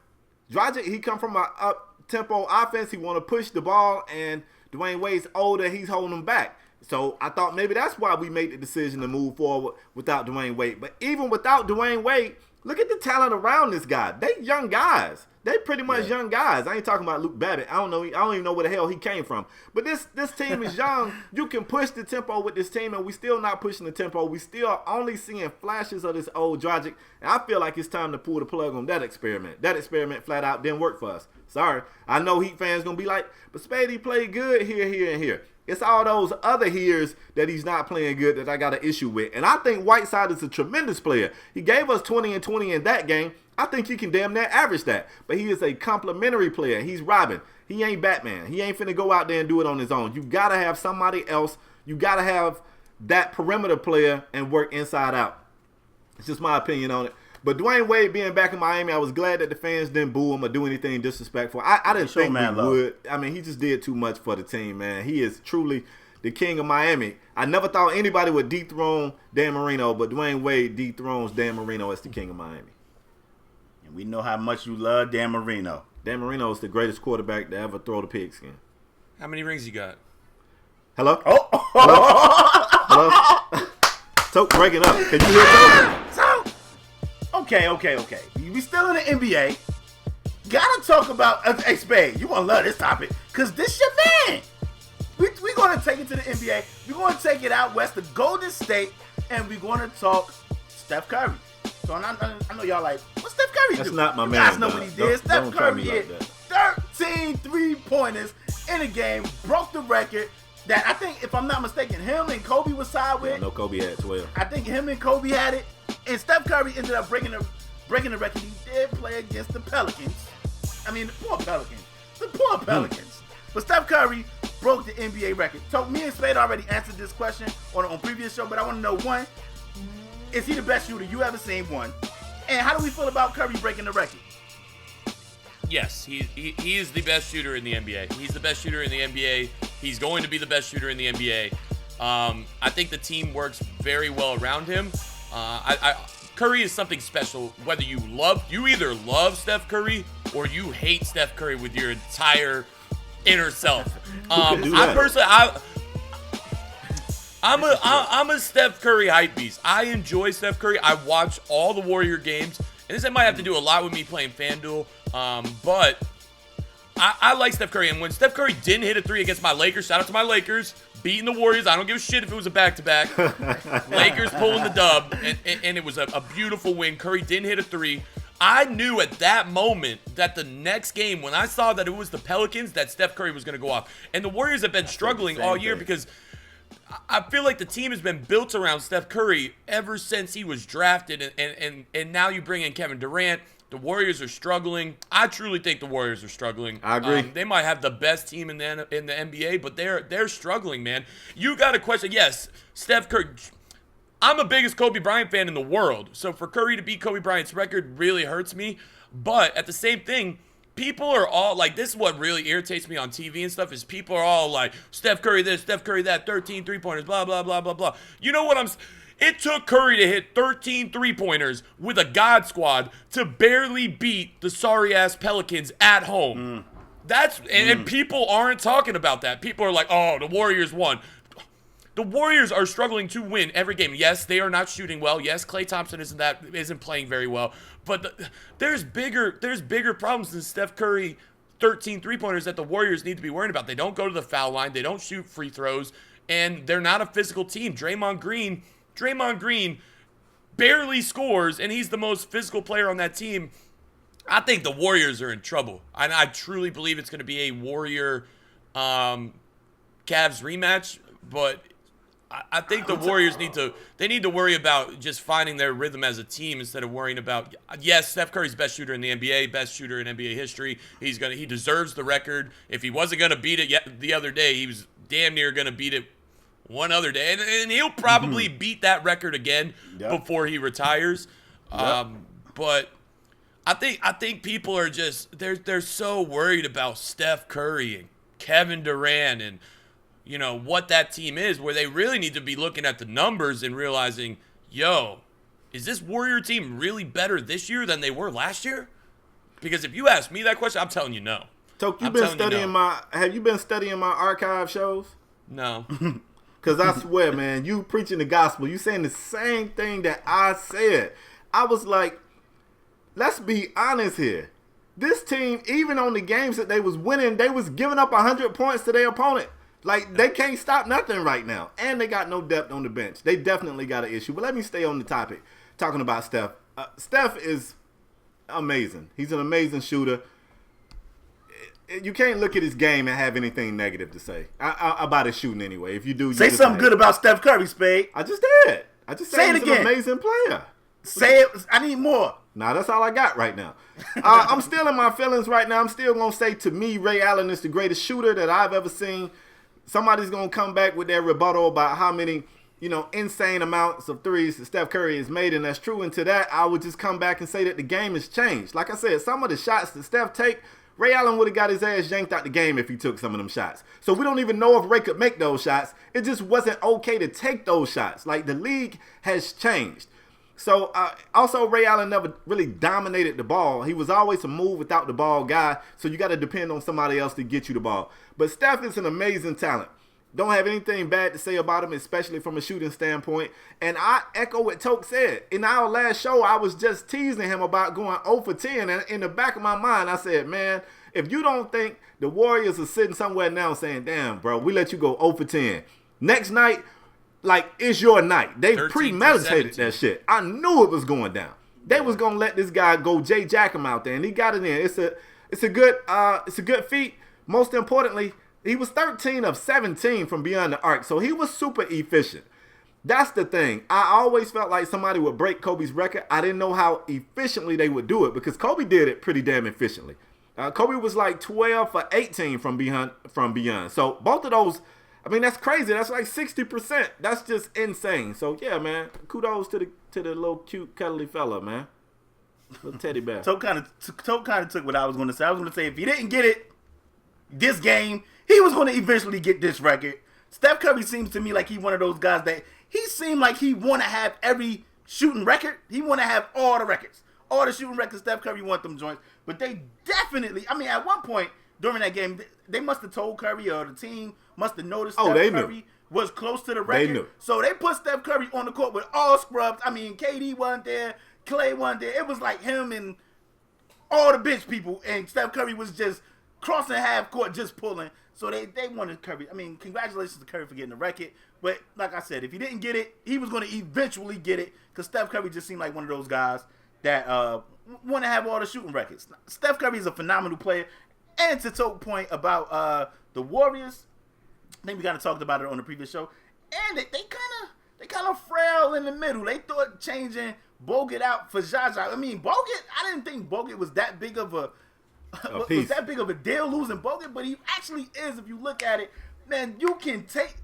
Dragic, he come from an up-tempo offense. He want to push the ball, and Dwayne Wade's older. He's holding him back. So I thought maybe that's why we made the decision to move forward without Dwayne Wade. But even without Dwayne Wade, look at the talent around this guy. They young guys. They pretty much young guys. I ain't talking about Luke Babbitt. I don't even know where the hell he came from. But this team is young. You can push the tempo with this team, and we still not pushing the tempo. We still only seeing flashes of this old Dragic. And I feel like it's time to pull the plug on that experiment. That experiment flat out didn't work for us. Sorry. I know Heat fans going to be like, but Spade played good here, and here. It's all those other heres that he's not playing good that I got an issue with. And I think Whiteside is a tremendous player. He gave us 20 and 20 in that game. I think he can damn near average that. But he is a complimentary player. He's Robin. He ain't Batman. He ain't finna go out there and do it on his own. You got to have somebody else. You got to have that perimeter player and work inside out. It's just my opinion on it. But Dwayne Wade being back in Miami, I was glad that the fans didn't boo him or do anything disrespectful. I didn't think he would. I mean, he just did too much for the team, man. He is truly the king of Miami. I never thought anybody would dethrone Dan Marino, but Dwayne Wade dethrones Dan Marino as the king of Miami. And we know how much you love Dan Marino. Dan Marino is the greatest quarterback to ever throw the pigskin. How many rings you got? Hello? Hello? Hello? Toke, break it up. Can you hear Toke? Okay. We still in the NBA. Gotta talk about hey Spade. You gonna love this topic because this your man. We gonna take it to the NBA. We're gonna take it out west to Golden State, and we're gonna talk Steph Curry. So I know y'all like, what Steph Curry do? That's not my man. You guys know what he did. Steph Curry hit like 13 3-pointers in a game, broke the record. That I think, if I'm not mistaken, him and Kobe was side with. I know Kobe had 12. I think him and Kobe had it. And Steph Curry ended up breaking the record. He did play against the Pelicans. I mean, the poor Pelicans. But Steph Curry broke the NBA record. So me and Spade already answered this question on previous show, but I want to know, one, is he the best shooter you ever seen? One. And how do we feel about Curry breaking the record? Yes, he is the best shooter in the NBA. He's the best shooter in the NBA. He's going to be the best shooter in the NBA. I think the team works very well around him. Curry is something special. Whether you either love Steph Curry or you hate Steph Curry with your entire inner self. I'm a Steph Curry hype beast. I enjoy Steph Curry. I watch all the Warrior games, and this might have to do a lot with me playing FanDuel. But I like Steph Curry, and when Steph Curry didn't hit a 3 against my Lakers, shout out to my Lakers, beating the Warriors. I don't give a shit if it was a back-to-back. Lakers pulling the dub, and it was a beautiful win. Curry didn't hit a 3. I knew at that moment that the next game, when I saw that it was the Pelicans, that Steph Curry was going to go off. And the Warriors have been struggling all year because I feel like the team has been built around Steph Curry ever since he was drafted, and now you bring in Kevin Durant. The Warriors are struggling. I truly think the Warriors are struggling. I agree. They might have the best team in the NBA, but they're struggling, man. You got a question? Yes, Steph Curry. I'm the biggest Kobe Bryant fan in the world, so for Curry to beat Kobe Bryant's record really hurts me. But at the same thing, people are all like, this is what really irritates me on TV and stuff, is people are all like, Steph Curry this, Steph Curry that, 13 3-pointers, blah, blah, blah, blah, blah. You know what it took Curry to hit 13 3-pointers with a God squad to barely beat the sorry-ass Pelicans at home. And people aren't talking about that. People are like, oh, the Warriors won. The Warriors are struggling to win every game. Yes, they are not shooting well. Yes, Klay Thompson isn't playing very well. But there's bigger problems than Steph Curry 13 3-pointers that the Warriors need to be worried about. They don't go to the foul line. They don't shoot free throws. And they're not a physical team. Draymond Green barely scores, and he's the most physical player on that team. I think the Warriors are in trouble. And I truly believe it's going to be a Warrior Cavs rematch. But I think the Warriors need to worry about just finding their rhythm as a team instead of worrying about, yes, Steph Curry's best shooter in the NBA, best shooter in NBA history. He deserves the record. If he wasn't going to beat it the other day, he was damn near going to beat it one other day. And he'll probably beat that record again before he retires. But I think people are just they're so worried about Steph Curry and Kevin Durant and what that team is, where they really need to be looking at the numbers and realizing, is this Warrior team really better this year than they were last year? Because if you ask me that question, I'm telling you no. Toke, have you been studying my archive shows? No. Because I swear, man, you preaching the gospel. You saying the same thing that I said. I was like, let's be honest here. This team, even on the games that they was winning, they was giving up 100 points to their opponent. Like, they can't stop nothing right now. And they got no depth on the bench. They definitely got an issue. But let me stay on the topic, talking about Steph. Steph is amazing. He's an amazing shooter. You can't look at his game and have anything negative to say about his shooting anyway. If you do, say something good about Steph Curry, Spade. I just did. I just said he's an amazing player. Say it. I need more. Nah, that's all I got right now. I'm still in my feelings right now. I'm still going to say, to me, Ray Allen is the greatest shooter that I've ever seen. Somebody's going to come back with their rebuttal about how many, insane amounts of threes that Steph Curry has made, and that's true. And to that, I would just come back and say that the game has changed. Like I said, some of the shots that Steph take, Ray Allen would have got his ass yanked out the game if he took some of them shots. So we don't even know if Ray could make those shots. It just wasn't okay to take those shots. Like, the league has changed. So, also, Ray Allen never really dominated the ball. He was always a move without the ball guy, so you got to depend on somebody else to get you the ball. But Steph is an amazing talent. Don't have anything bad to say about him, especially from a shooting standpoint. And I echo what Toke said. In our last show, I was just teasing him about going 0 for 10. And in the back of my mind, I said, man, if you don't think the Warriors are sitting somewhere now saying, damn, bro, we let you go 0 for 10. Next night, like, it's your night. They premeditated that shit. I knew it was going down. They was gonna let this guy go Jay Jack him out there, and he got it in. It's a good feat. Most importantly, he was 13 of 17 from beyond the arc, so he was super efficient. That's the thing. I always felt like somebody would break Kobe's record. I didn't know how efficiently they would do it, because Kobe did it pretty damn efficiently. Kobe was like 12 for 18 from beyond. So both of those, I mean, that's crazy. That's like 60%. That's just insane. So yeah, man, kudos to the little cute cuddly fella, man. Little teddy bear. Toke kind of took what I was going to say. I was going to say, if he didn't get it this game, he was going to eventually get this record. Steph Curry seems to me like he's one of those guys that he seemed like he want to have every shooting record. He want to have all the records. All the shooting records, Steph Curry want them joints. But they definitely, I mean, at one point during that game, they must have told Curry, or the team must have noticed Steph Curry was close to the record. They knew. So they put Steph Curry on the court with all scrubs. I mean, KD wasn't there. Clay wasn't there. It was like him and all the bench people. And Steph Curry was just crossing half court, just pulling. So they wanted Curry. I mean, congratulations to Curry for getting the record. But like I said, if he didn't get it, he was going to eventually get it, because Steph Curry just seemed like one of those guys that want to have all the shooting records. Steph Curry is a phenomenal player. And to Toke's point about the Warriors, I think we kind of talked about it on the previous show. And they kind of frail in the middle. They thought changing Bogut out for Jaja. I mean, Bogut, I didn't think Bogut was that big of a deal losing Bogut, but he actually is. If you look at it, man, you can take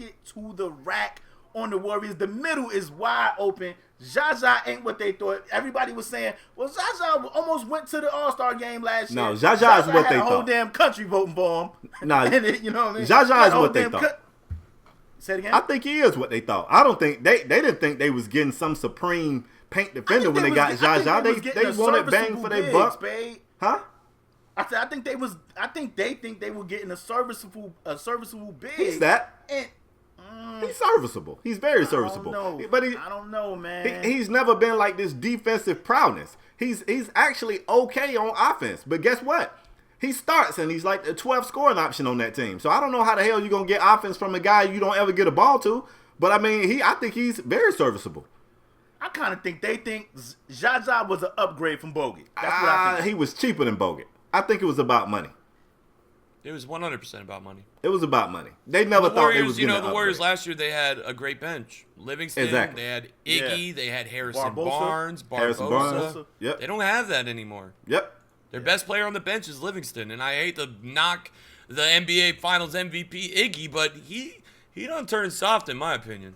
it to the rack on the Warriors. The middle is wide open. Jaja ain't what they thought. Everybody was saying, well, Jaja almost went to the All-Star game last year. No, Jaja is what they had a whole thought. damn country voting for him. Nah, you know what I mean? Jaja is what they thought. Say it again? I think he is what they thought. I don't think they didn't think they was getting some supreme paint defender when they got Jaja. They wanted bang for their buck. Spade. Huh? I think they think they were getting a serviceable big. He's that. And, he's serviceable. He's very serviceable. I don't know, man. He's never been like this defensive prowess. He's actually okay on offense. But guess what? He starts and he's like the 12th scoring option on that team. So I don't know how the hell you're gonna get offense from a guy you don't ever get a ball to. But I mean, I think he's very serviceable. I kind of think they think Jaja was an upgrade from Bogut. That's what I think. He was cheaper than Bogut. I think it was about money. It was 100% about money. It was about money. They never thought they was the going to Warriors last year, they had a great bench. Livingston, Exactly. They had Iggy, they had Harrison Barnes. Barbosa. Yep. They don't have that anymore. Yep. Their best player on the bench is Livingston, and I hate to knock the NBA Finals MVP Iggy, but he done turned soft in my opinion.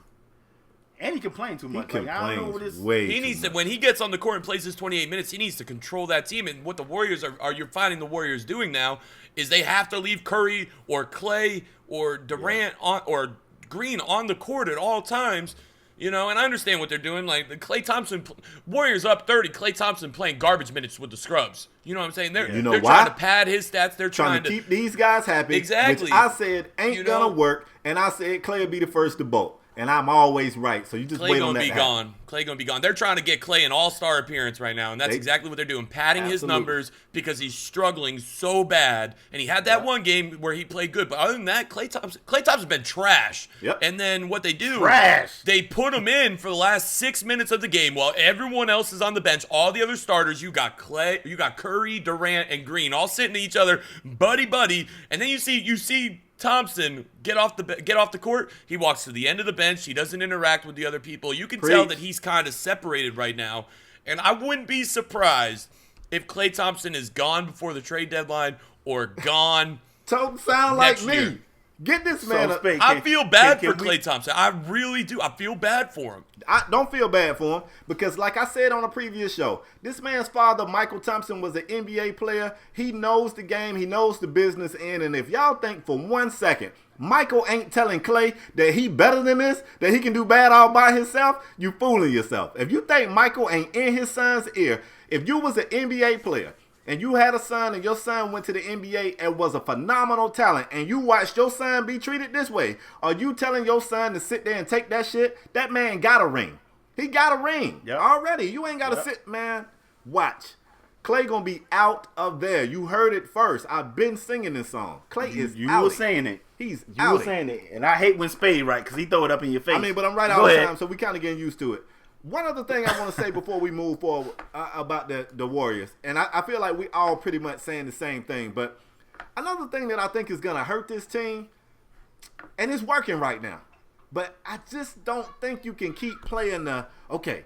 And he complained too much. Like, I don't know what this. He needs to, when he gets on the court and plays his 28 minutes, he needs to control that team. And what the Warriors are you're finding the Warriors doing now is they have to leave Curry or Clay or Durant or Green on the court at all times. You know, and I understand what they're doing. Like the Klay Thompson, Warriors up 30. Klay Thompson playing garbage minutes with the scrubs. You know what I'm saying? They're trying to pad his stats. They're trying to keep these guys happy. Exactly. Which I said ain't gonna work, and I said Klay will be the first to bolt. And I'm always right, so you just wait on that. Klay gonna be gone. They're trying to get Klay an all-star appearance right now, and that's exactly what they're doing, padding his numbers because he's struggling so bad. And he had that one game where he played good, but other than that, Klay Thompson's been trash. Yep. And then what they do, trash. They put him in for the last 6 minutes of the game while everyone else is on the bench. All the other starters, you got Curry, Durant, and Green all sitting to each other, buddy, and then you see Thompson get off the court. He walks to the end of the bench. He doesn't interact with the other people. You can tell that he's kind of separated right now. And I wouldn't be surprised if Klay Thompson is gone before the trade deadline or gone. Don't sound like me. Year. Get this man up. I feel bad for Klay Thompson. I really do. I feel bad for him. I don't feel bad for him because, like I said on a previous show, this man's father, Michael Thompson, was an NBA player. He knows the game. He knows the business end. And if y'all think for 1 second Michael ain't telling Klay that he better than this, that he can do bad all by himself, you fooling yourself. If you think Michael ain't in his son's ear, if you was an NBA player, and you had a son and your son went to the NBA and was a phenomenal talent and you watched your son be treated this way, are you telling your son to sit there and take that shit? That man got a ring. He got a ring already. You ain't got to sit, man. Watch. Klay gonna be out of there. You heard it first. I've been singing this song. Klay is you out. were saying it. He's you were saying it. And I hate when Spade right because he throw it up in your face. I mean, but I'm right all the time, so we kind of getting used to it. One other thing I want to say before we move forward about the Warriors, and I feel like we all pretty much saying the same thing, but another thing that I think is going to hurt this team, and it's working right now, but I just don't think you can keep playing okay,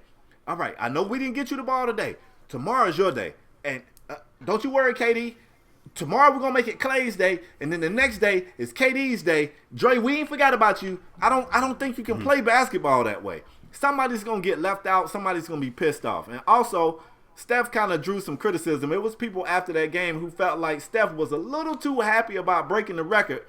all right, I know we didn't get you the ball today. Tomorrow's your day, and don't you worry, KD. Tomorrow we're going to make it Klay's day, and then the next day is KD's day. Dre, we ain't forgot about you. I don't think you can play basketball that way. Somebody's going to get left out. Somebody's going to be pissed off. And also, Steph kind of drew some criticism. It was people after that game who felt like Steph was a little too happy about breaking the record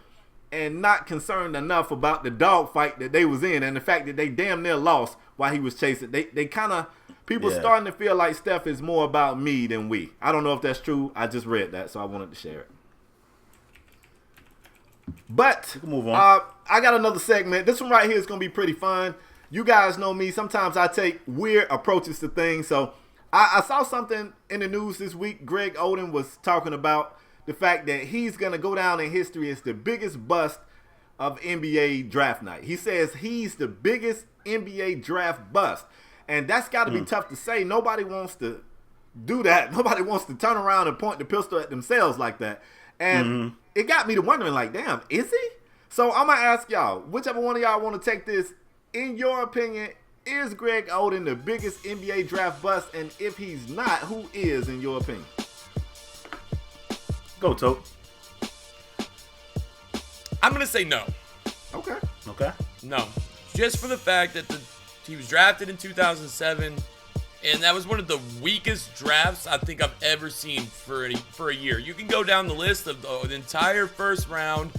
and not concerned enough about the dogfight that they was in and the fact that they damn near lost while he was chasing. They kind of, people starting to feel like Steph is more about me than we. I don't know if that's true. I just read that, so I wanted to share it. But move on. I got another segment. This one right here is going to be pretty fun. You guys know me. Sometimes I take weird approaches to things. So I saw something in the news this week. Greg Oden was talking about the fact that he's going to go down in history as the biggest bust of NBA draft night. He says he's the biggest NBA draft bust. And that's got to be tough to say. Nobody wants to do that. Nobody wants to turn around and point the pistol at themselves like that. And it got me to wondering, like, damn, is he? So I'm gonna ask y'all, whichever one of y'all want to take this. In your opinion, is Greg Oden the biggest NBA draft bust? And if he's not, who is, in your opinion? Go, Toke. I'm gonna say no. Okay. No, just for the fact that he was drafted in 2007, and that was one of the weakest drafts I think I've ever seen for a year. You can go down the list of the entire first round.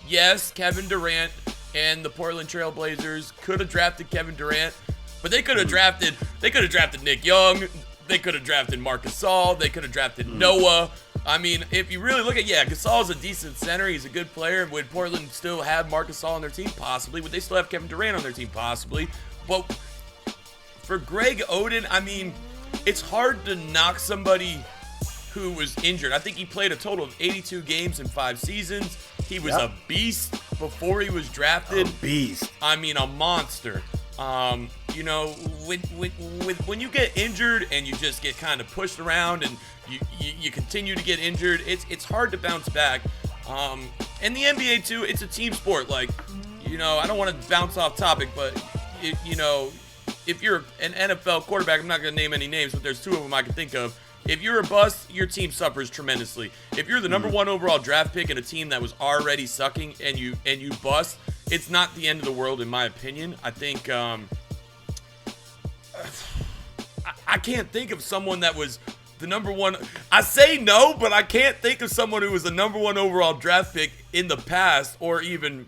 Yes, Kevin Durant and the Portland Trail Blazers could have drafted Kevin Durant, but they could have drafted Nick Young. They could have drafted Marc Gasol. They could have drafted Noah. I mean, if you really look at, Gasol's a decent center. He's a good player. Would Portland still have Marc Gasol on their team? Possibly. Would they still have Kevin Durant on their team? Possibly. But for Greg Oden, I mean, it's hard to knock somebody who was injured. I think he played a total of 82 games in 5 seasons. He was a beast before he was drafted. A beast. I mean, a monster. You know, when you get injured and you just get kind of pushed around and you continue to get injured, it's hard to bounce back. And the NBA too, it's a team sport. Like, you know, I don't want to bounce off topic, but you know, if you're an NFL quarterback, I'm not going to name any names, but there's 2 of them I can think of. If you're a bust, your team suffers tremendously. If you're the number 1 overall draft pick in a team that was already sucking and you bust, it's not the end of the world in my opinion. I think I can't think of someone that was the number 1. I say no, but I can't think of someone who was the number 1 overall draft pick in the past, or even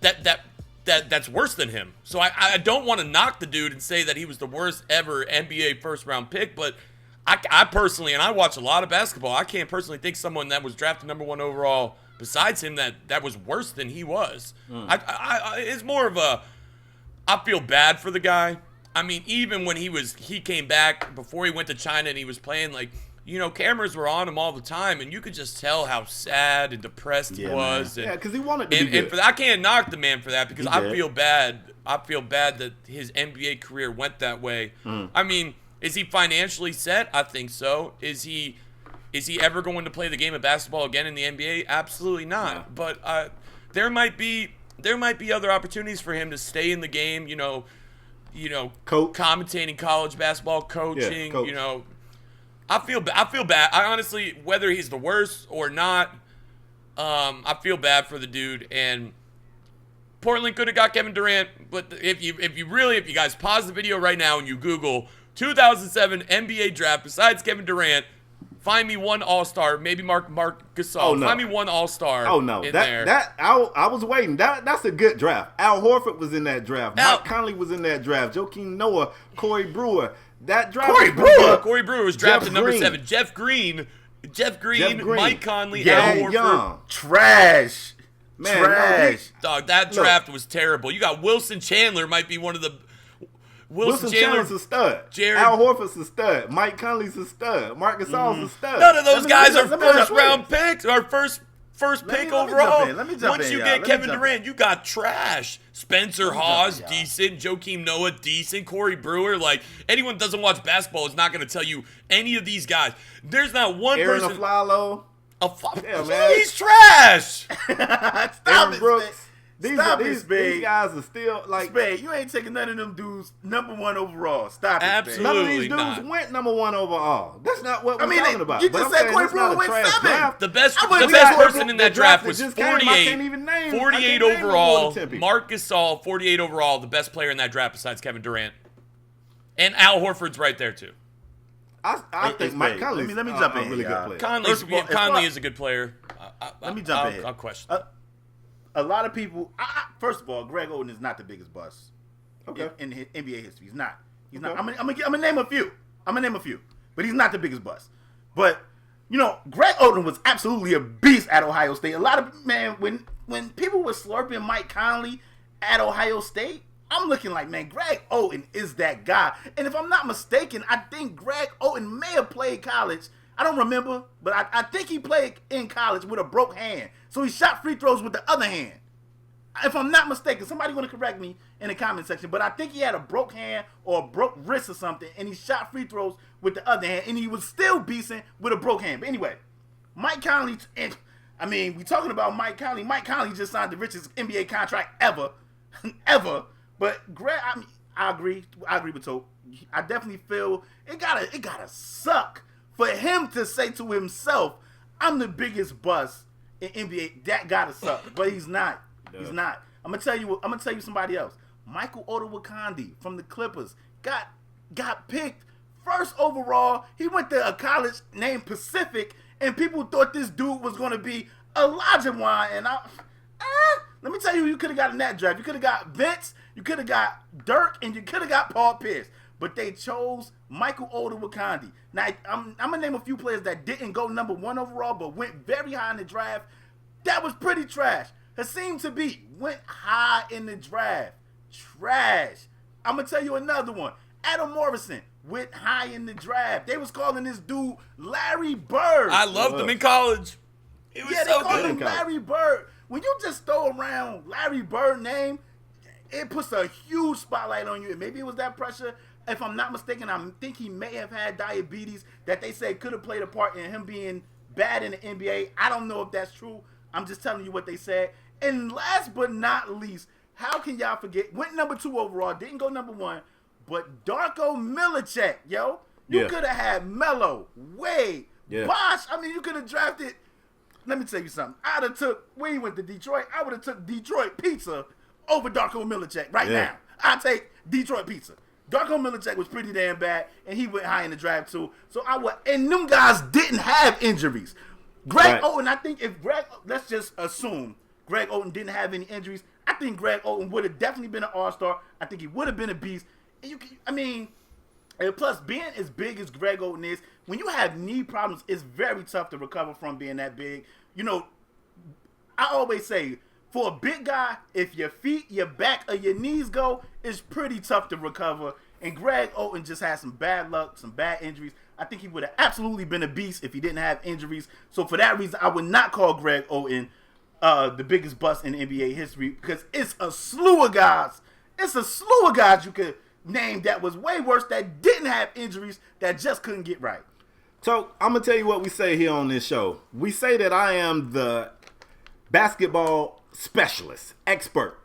that's worse than him. So I don't want to knock the dude and say that he was the worst ever NBA first round pick, but I personally, and I watch a lot of basketball, I can't personally think someone that was drafted number 1 overall besides him that was worse than he was. It's more of a, I feel bad for the guy. I mean, even when he came back before he went to China and he was playing, like, you know, cameras were on him all the time, and you could just tell how sad and depressed he was. Yeah, because he wanted to be good. And for that, I can't knock the man for that, because I feel bad. I feel bad that his NBA career went that way. I mean, is he financially set? I think so. Is he ever going to play the game of basketball again in the NBA? Absolutely not. Yeah. But there might be other opportunities for him to stay in the game. You know, commentating college basketball, coaching. Coach. You know, I feel bad. I honestly, whether he's the worst or not, I feel bad for the dude. And Portland could have got Kevin Durant, but if you guys pause the video right now and you Google 2007 NBA draft besides Kevin Durant, find me one All-Star, maybe Marc Gasol. Oh, no. Find me one All-Star. Oh no, I was waiting. That's a good draft. Al Horford was in that draft. Mike Conley was in that draft. Joakim Noah, Corey Brewer. That draft. Corey Brewer was drafted number 7. Jeff Green, Mike Conley, Al Horford. Young. Trash. Man, trash. Dog, that draft was terrible. You got Wilson Chandler, might be one of the. Wilson Chandler's a stud. Al Horford's a stud. Mike Conley's a stud. Marc Gasol's a stud. None of those guys are first round picks or first pick overall. Let me jump Once in, you get Kevin Durant, you got trash. Spencer Hawes, decent. Joakim Noah, decent. Corey Brewer. Like, anyone who doesn't watch basketball is not going to tell you any of these guys. There's not one person. Aaron Aflalo. He's trash. Stop it, Brooks. Spade. These guys are still like Spade. You ain't taking none of them dudes number 1 overall. Stop it, Absolutely Spade. None of these dudes not. went number 1 overall. That's not what we're talking about. You just said Corey Brewer went 7. The best got person in that draft was just 48 overall. Marc Marc Gasol, 48 overall, the best player in that draft besides Kevin Durant. And Al Horford's right there too. I think Mike Conley's let me jump in. Really good player. Conley is a good player. Let me jump in. I'll question. A lot of people. First of all, Greg Oden is not the biggest bust in NBA history. He's not. He's not. I'm gonna name a few. But he's not the biggest bust. But you know, Greg Oden was absolutely a beast at Ohio State. A lot of when people were slurping Mike Conley at Ohio State, I'm looking like, man, Greg Oden is that guy. And if I'm not mistaken, I think Greg Oden may have played college. I don't remember, but I think he played in college with a broke hand. So he shot free throws with the other hand. If I'm not mistaken, somebody going to correct me in the comment section, but I think he had a broke hand or a broke wrist or something, and he shot free throws with the other hand, and he was still beasting with a broke hand. But anyway, Mike Conley, and I mean, we talking about Mike Conley. Mike Conley just signed the richest NBA contract ever, ever. But Greg, I agree with Toke. I definitely feel it gotta suck for him to say to himself, "I'm the biggest bust in NBA." That gotta suck. But he's not. Yeah. He's not. I'm gonna tell you somebody else. Michael Oda from the Clippers got picked first overall. He went to a college named Pacific, and people thought this dude was gonna be Elijah Wan. And let me tell you, you could have got in that draft. You could have got Vince, you could have got Dirk, and you could have got Paul Pierce. But they chose Michael Oda. Now, I'm going to name a few players that didn't go number 1 overall, but went very high in the draft. That was pretty trash. Hakeem Thabit went high in the draft. Trash. I'm going to tell you another one. Adam Morrison went high in the draft. They was calling this dude Larry Bird. I loved him in college. It was they called him Larry Bird. When you just throw around Larry Bird name, it puts a huge spotlight on you. And maybe it was that pressure. If I'm not mistaken, I think he may have had diabetes that they say could have played a part in him being bad in the NBA. I don't know if that's true. I'm just telling you what they said. And last but not least, how can y'all forget? Went number 2 overall, didn't go number 1, but Darko Milicic, yo. You could have had Melo, Wade, Bosh. I mean, you could have drafted. Let me tell you something. I'd have took, when he went to Detroit, I would have took Detroit pizza over Darko Milicic right now. I'd take Detroit pizza. Darko Milicic was pretty damn bad, and he went high in the draft too. So and them guys didn't have injuries. Greg Oden, I think let's just assume Greg Oden didn't have any injuries. I think Greg Oden would have definitely been an all-star. I think he would have been a beast. And and plus being as big as Greg Oden is, when you have knee problems, it's very tough to recover from being that big. You know, I always say, for a big guy, if your feet, your back, or your knees go, it's pretty tough to recover. And Greg Oden just had some bad luck, some bad injuries. I think he would have absolutely been a beast if he didn't have injuries. So for that reason, I would not call Greg Oden the biggest bust in NBA history, because it's a slew of guys. It's a slew of guys you could name that was way worse, that didn't have injuries, that just couldn't get right. So I'm going to tell you what we say here on this show. We say that I am the basketball specialist, expert,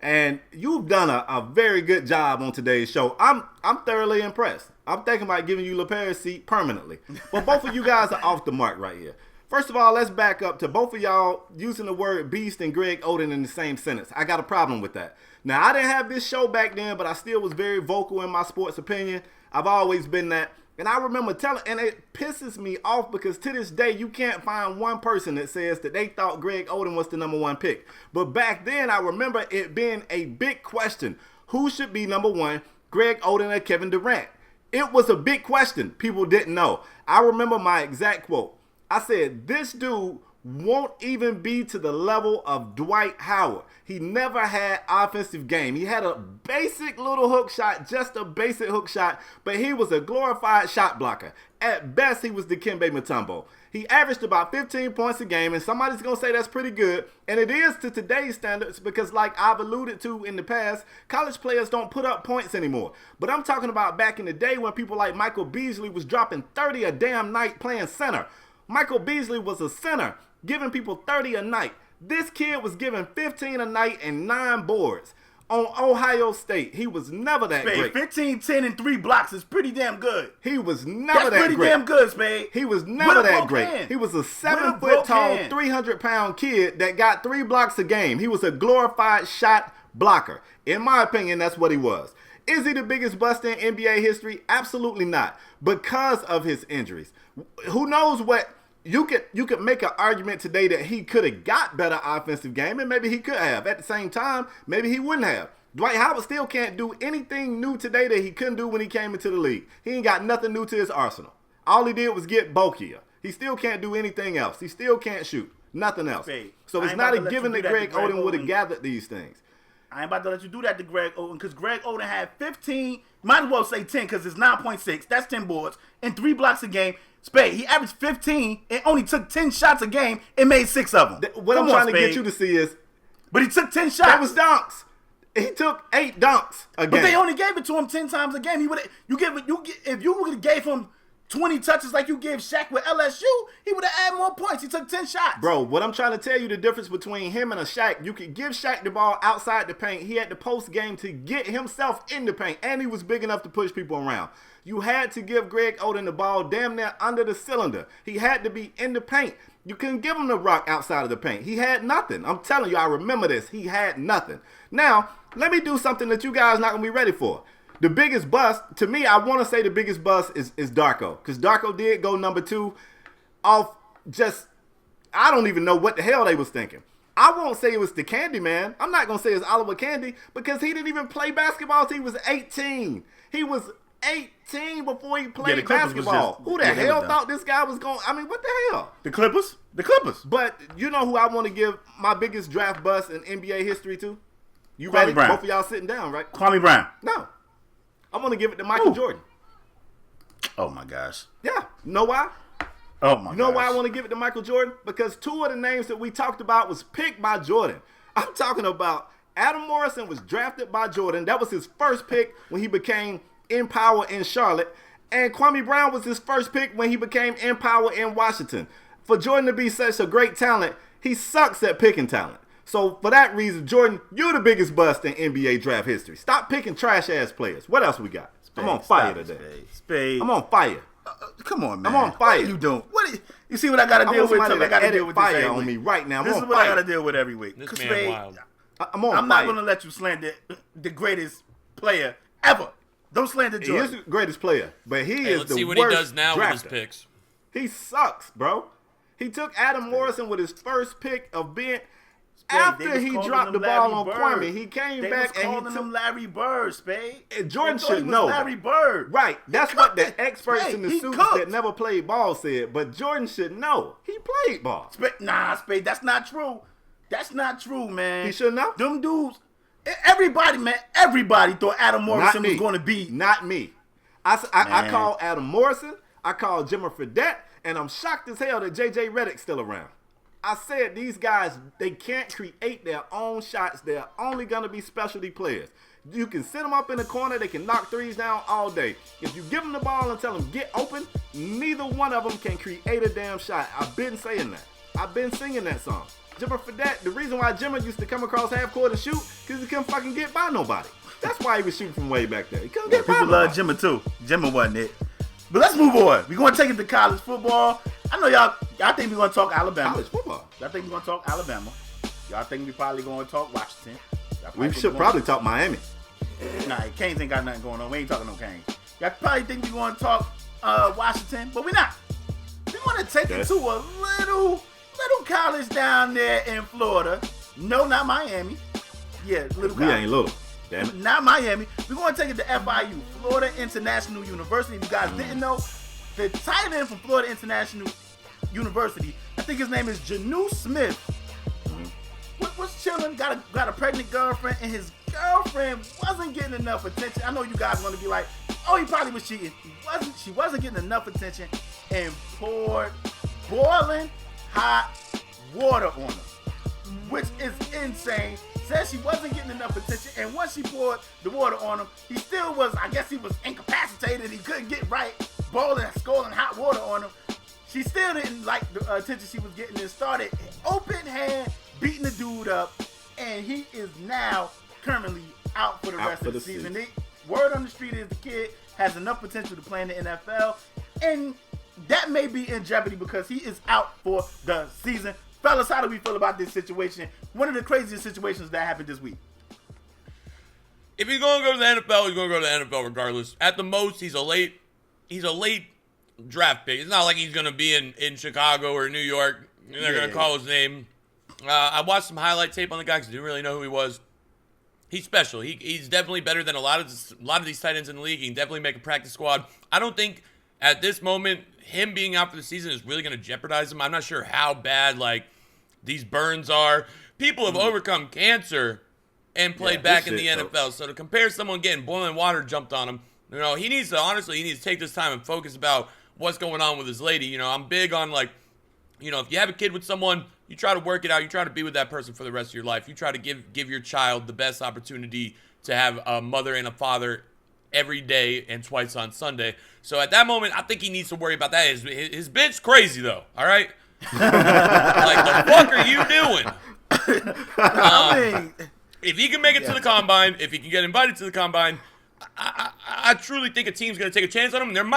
and you've done a very good job on today's show. I'm thoroughly impressed. I'm thinking about giving you LePaire's seat permanently. But both of you guys are off the mark right here. First of all, let's back up to both of y'all using the word beast and Greg Oden in the same sentence. I got a problem with that. Now, I didn't have this show back then, but I still was very vocal in my sports opinion. I've always been that. And I remember and it pisses me off because to this day, you can't find one person that says that they thought Greg Oden was the number 1 pick. But back then, I remember it being a big question. Who should be number 1, Greg Oden or Kevin Durant? It was a big question. People didn't know. I remember my exact quote. I said, this dude won't even be to the level of Dwight Howard. He never had offensive game. He had a basic little hook shot, just a basic hook shot, but he was a glorified shot blocker. At best, he was Dikembe Mutombo. He averaged about 15 points a game, and somebody's going to say that's pretty good, and it is to today's standards because, like I've alluded to in the past, college players don't put up points anymore. But I'm talking about back in the day when people like Michael Beasley was dropping 30 a damn night playing center. Michael Beasley was a center, giving people 30 a night. This kid was giving 15 a night and 9 boards. On Ohio State, he was never that great. 15, 10, and 3 blocks is pretty damn good. He was never that great. That's pretty damn good, Spade. He was never that great. He was a 7-foot-tall, 300-pound kid that got 3 blocks a game. He was a glorified shot blocker. In my opinion, that's what he was. Is he the biggest bust in NBA history? Absolutely not, because of his injuries. Who knows what? You could make an argument today that he could have got better offensive game, and maybe he could have. At the same time, maybe he wouldn't have. Dwight Howard still can't do anything new today that he couldn't do when he came into the league. He ain't got nothing new to his arsenal. All he did was get bulkier. He still can't do anything else. He still can't shoot. Nothing else. So it's not a given that Greg Oden would have gathered these things. I ain't about to let you do that to Greg Oden, because Greg Oden had 15, might as well say 10 because it's 9.6. That's 10 boards and 3 blocks a game. Spade, he averaged 15 and only took 10 shots a game and made 6 of them. What I'm trying to get you to see is... But he took 10 shots. That was dunks. He took 8 dunks a game. But they only gave it to him 10 times a game. If you would have gave him 20 touches like you gave Shaq with LSU, he would have had more points. He took 10 shots. Bro, what I'm trying to tell you, the difference between him and a Shaq, you could give Shaq the ball outside the paint. He had the post game to get himself in the paint, and he was big enough to push people around. You had to give Greg Oden the ball damn near under the cylinder. He had to be in the paint. You couldn't give him the rock outside of the paint. He had nothing. I'm telling you, I remember this. He had nothing. Now, let me do something that you guys not going to be ready for. The biggest bust, to me, I want to say the biggest bust is Darko. Because Darko did go number 2 off just, I don't even know what the hell they was thinking. I won't say it was the Candy Man. I'm not going to say it's Oliver Candy because he didn't even play basketball until he was 18. He was 18 before he played basketball. Who the hell thought this guy was going, I mean, what the hell? The Clippers. The Clippers. But you know who I want to give my biggest draft bust in NBA history to? You Kwame ready? Brown. Both of y'all sitting down, right? Kwame Brown. No. I'm going to give it to Michael Jordan. Oh, my gosh. Yeah. You know why? Oh, my gosh. You know why I want to give it to Michael Jordan? Because 2 of the names that we talked about was picked by Jordan. I'm talking about Adam Morrison was drafted by Jordan. That was his first pick when he became in power in Charlotte. And Kwame Brown was his first pick when he became in power in Washington. For Jordan to be such a great talent, he sucks at picking talent. So for that reason, Jordan, you're the biggest bust in NBA draft history. Stop picking trash-ass players. What else we got? Spade, I'm on fire today. Spade. I'm on fire. Come on, man. I'm on fire. What are you doing? You see what I got to deal with? I got to deal with this fire every on week. me right now. This is what I got to deal with every week. This man Spade, wild. I'm on I'm fire. not going to let you slander the greatest player ever. Don't slander He Jordan. is the greatest player, but he is Let's the see what worst he does now drafter. with his picks. He sucks, bro. He took Adam Morrison with his first pick of being They after was he calling dropped him the ball Larry on Bird. Kwame. He came They back was and he calling him took. Larry Bird, Spade. And Jordan They thought should he was know. Larry Bird. Right. That's He what cooked the it. experts Spade, in the he suits cooked. that never played ball said. But Jordan should know. He played ball. Spade, that's not true. That's not true, man. He should know. Them dudes, everybody thought Adam Morrison was going to be. Not me. I Man. call Adam Morrison. I call Jimmer Fredette. And I'm shocked as hell that J.J. Redick's still around. I said these guys, they can't create their own shots. They're only going to be specialty players. You can sit them up in the corner. They can knock threes down all day. If you give them the ball and tell them get open, neither one of them can create a damn shot. I've been saying that. I've been singing that song. Jimmer Fredette, the reason why Jimmer used to come across half court and shoot, because he couldn't fucking get by nobody. That's why he was shooting from way back there. He couldn't get by People love nobody. Jimmer too. Jimmer wasn't it. But let's move on. We're going to take it to college football. I know y'all think we're going to talk Alabama. College football. Y'all think we're going to talk Alabama. Y'all think we probably going to talk Washington. We should probably talk Miami. Nah, Canes ain't got nothing going on. We ain't talking no Canes. Y'all probably think we're going to talk Washington, but we're not. We're going to take it to a little college down there in Florida. No, not Miami. Yeah, little We college. ain't little. Damn it. Not Miami. We're going to take it to FIU, Florida International University. If you guys didn't know, the tight end from Florida International University, I think his name is Jonnu Smith, was chilling, got a pregnant girlfriend, and his girlfriend wasn't getting enough attention. I know you guys want to be like, oh, he probably was cheating. She wasn't getting enough attention and poured boiling hot water on him, which is insane. Said she wasn't getting enough attention, and once she poured the water on him, he still was, I guess he was incapacitated. He couldn't get right, boiling, scalding hot water on him. She still didn't like the attention she was getting and started open hand beating the dude up, and he is now currently out for the rest of the season. Word on the street is the kid has enough potential to play in the NFL, and that may be in jeopardy because he is out for the season. Fellas, how do we feel about this situation? One of the craziest situations that happened this week. If you're going to go to the NFL, you're going to go to the NFL regardless. At the most, he's a late draft pick. It's not like he's going to be in Chicago or New York, and they're going to call his name. I watched some highlight tape on the guy because I didn't really know who he was. He's special. He's definitely better than a lot of these tight ends in the league. He can definitely make a practice squad. I don't think at this moment him being out for the season is really going to jeopardize him. I'm not sure how bad these burns are. People have overcome cancer and played back in the NFL. So to compare someone getting boiling water jumped on him, he needs to take this time and focus about what's going on with his lady. I'm big on if you have a kid with someone, you try to work it out. You try to be with that person for the rest of your life. You try to give your child the best opportunity to have a mother and a father every day and twice on Sunday. So at that moment, I think he needs to worry about that. His bitch crazy though. All right. Like, the fuck are you doing? I mean, If he can make it to the combine, if he can get invited to the combine, I truly think a team's going to take a chance on him.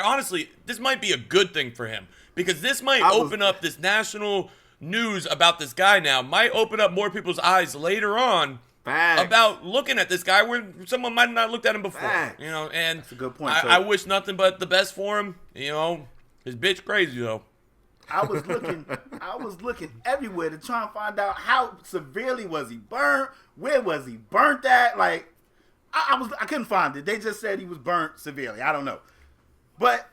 Honestly, this might be a good thing for him because this might open up this national news about this guy now, might open up more people's eyes later on about looking at this guy where someone might not have looked at him before. You know, and that's a good point. I wish nothing but the best for him. You know, his bitch crazy though. I was looking everywhere to try and find out how severely was he burnt, where was he burnt at. Like, I couldn't find it. They just said he was burnt severely. I don't know, but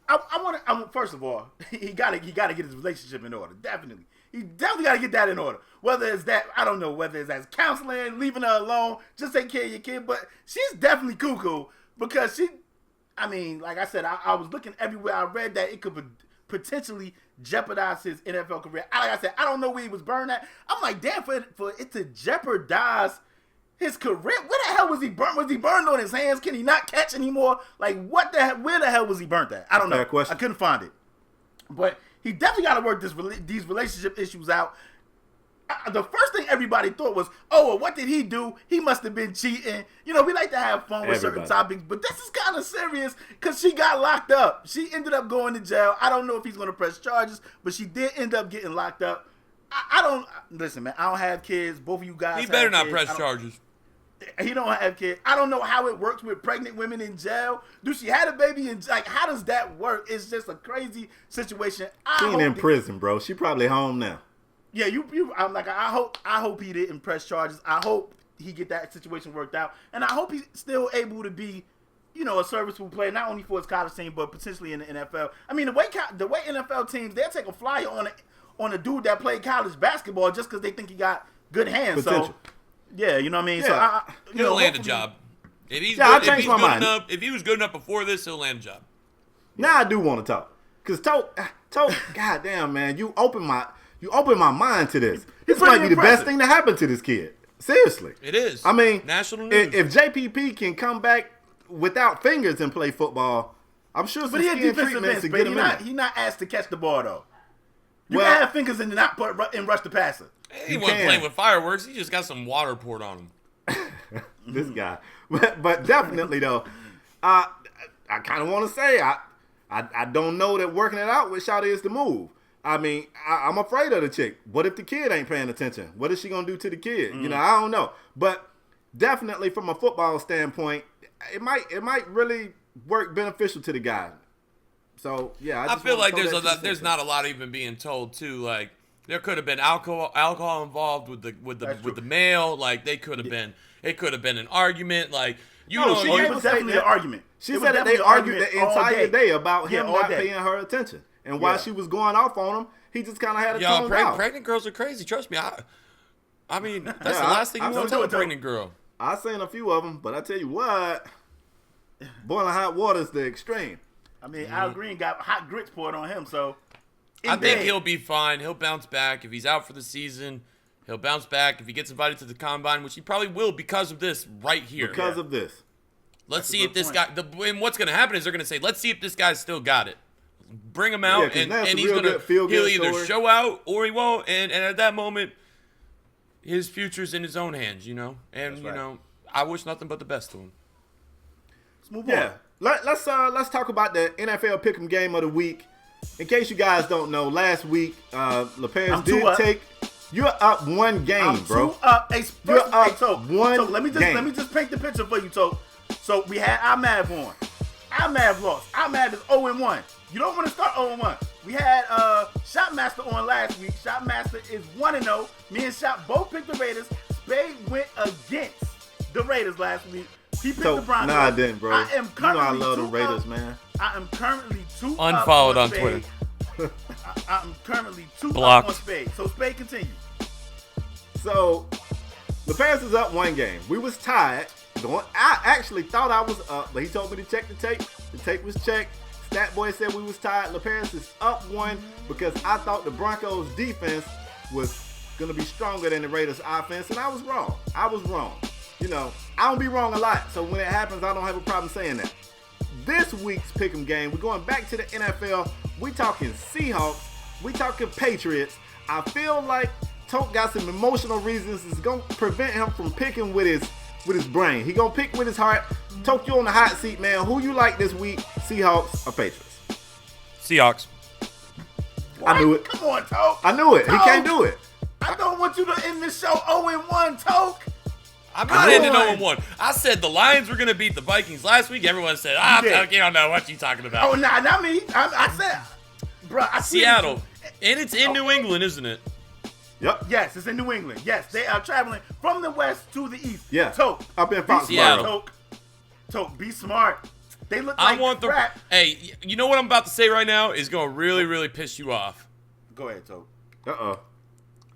I want first of all, he gotta get his relationship in order. Definitely, he definitely gotta get that in order. Whether it's that, I don't know, whether it's as counseling, leaving her alone, just take care of your kid. But she's definitely cuckoo because I mean, like I said, I was looking everywhere. I read that it could potentially jeopardize his NFL career. Like I said, I don't know where he was burned at. I'm like, damn, for it to jeopardize his career, where the hell was he burnt? Was he burned on his hands? Can he not catch anymore? Like, what the hell? Where the hell was he burnt at? I don't know. I couldn't find it. But he definitely got to work these relationship issues out. The first thing everybody thought was, oh, well, what did he do? He must have been cheating. You know, we like to have fun with certain topics, but this is kind of serious because she got locked up. She ended up going to jail. I don't know if he's going to press charges, but she did end up getting locked up. I don't listen, man. I don't have kids. Both of you guys. He better not press charges. He don't have kids. I don't know how it works with pregnant women in jail. Do she had a baby in like? How does that work? It's just a crazy situation. She ain't in prison, bro. She probably home now. Yeah, I'm like, I hope he didn't press charges. I hope he get that situation worked out, and I hope he's still able to be, you know, a serviceable player not only for his college team but potentially in the NFL. I mean, the way NFL teams, they'll take a flyer on a dude that played college basketball just because they think he got good hands. Potential. So, yeah, you know what I mean. Yeah. So he'll land a job. If he's if he was good enough before this, he'll land a job. Now I do want to talk because Toke, goddamn man, you open my mind to this. This might be the best thing to happen to this kid. Seriously. It is. I mean, national news. If JPP can come back without fingers and play football, I'm sure some skin treatments to get him in. He's not asked to catch the ball, though. You can have fingers and not rush the passer. He wasn't playing with fireworks. He just got some water poured on him. This guy. But definitely, though, I kind of want to say I don't know that working it out with Shawty is the move. I mean, I'm afraid of the chick. What if the kid ain't paying attention? What is she going to do to the kid? You know, I don't know. But definitely from a football standpoint, it might really work beneficial to the guy. So, yeah. I feel like there's not a lot even being told, too. Like, there could have been alcohol involved with the male. Like, it could have been an argument. Like, it was definitely an argument. She said that they argued the entire day about him not paying her attention. And while she was going off on him, he just kind of had a tongue out. Pregnant girls are crazy. Trust me. I mean, that's the last thing you want to tell a pregnant girl. I've seen a few of them, but I tell you what, boiling hot water is the extreme. I mean, Al Green got hot grits poured on him, so. I think he'll be fine. He'll bounce back. If he's out for the season, he'll bounce back. If he gets invited to the combine, which he probably will because of this right here. Because of this. Let's see if this guy, and what's going to happen is they're going to say, let's see if this guy's still got it. Bring him out, and he's he'll either show out or he won't. And at that moment, his future's in his own hands, you know. And you know, I wish nothing but the best to him. Let's move on. Let's talk about the NFL Pick'em game of the week. In case you guys don't know, last week LePage did take. You're up one game, bro. You're up one game. Let me just paint the picture for you, Toke. So we had our Mav on. Our Mav lost. Our Mav is 0-1. You don't want to start 0-1. We had Shotmaster on last week. Shotmaster is 1-0. Me and Shot both picked the Raiders. Spade went against the Raiders last week. He picked the Broncos. No, I didn't, bro. I love the Raiders, man. I am currently 2 Unfollowed up on Twitter. I'm currently 2 Blocked. up on Spade. So Spade, continue. So the Panthers is up one game. We was tied. I actually thought I was up, but he told me to check the tape. The tape was checked. Stat Boy said we was tied. LePage is up one because I thought the Broncos defense was going to be stronger than the Raiders offense, and I was wrong. You know, I don't be wrong a lot, so when it happens, I don't have a problem saying that. This week's Pick'em game, we're going back to the NFL. We talking Seahawks. We talking Patriots. I feel like Toke got some emotional reasons. It's going to prevent him from picking with his brain. He going to pick with his heart. Toke, you on the hot seat, man. Who you like this week, Seahawks or Patriots? Seahawks. What? I knew it. Come on, Toke. I knew it. Toke. He can't do it. I don't want you to end this show 0-1, Toke. I'm not ending 0-1. I said the Lions were going to beat the Vikings last week. Everyone said, Toke, you don't know what you talking about. Oh, nah, not me. I said, bro, Seattle. And it's in New England, isn't it? Yep. Yes, it's in New England. Yes, they are traveling from the west to the east. Yeah. Toke. Up in Seattle. Toke, be smart. They look like crap. Hey, you know what I'm about to say right now is going to really, really piss you off. Go ahead, Toke. Uh-oh.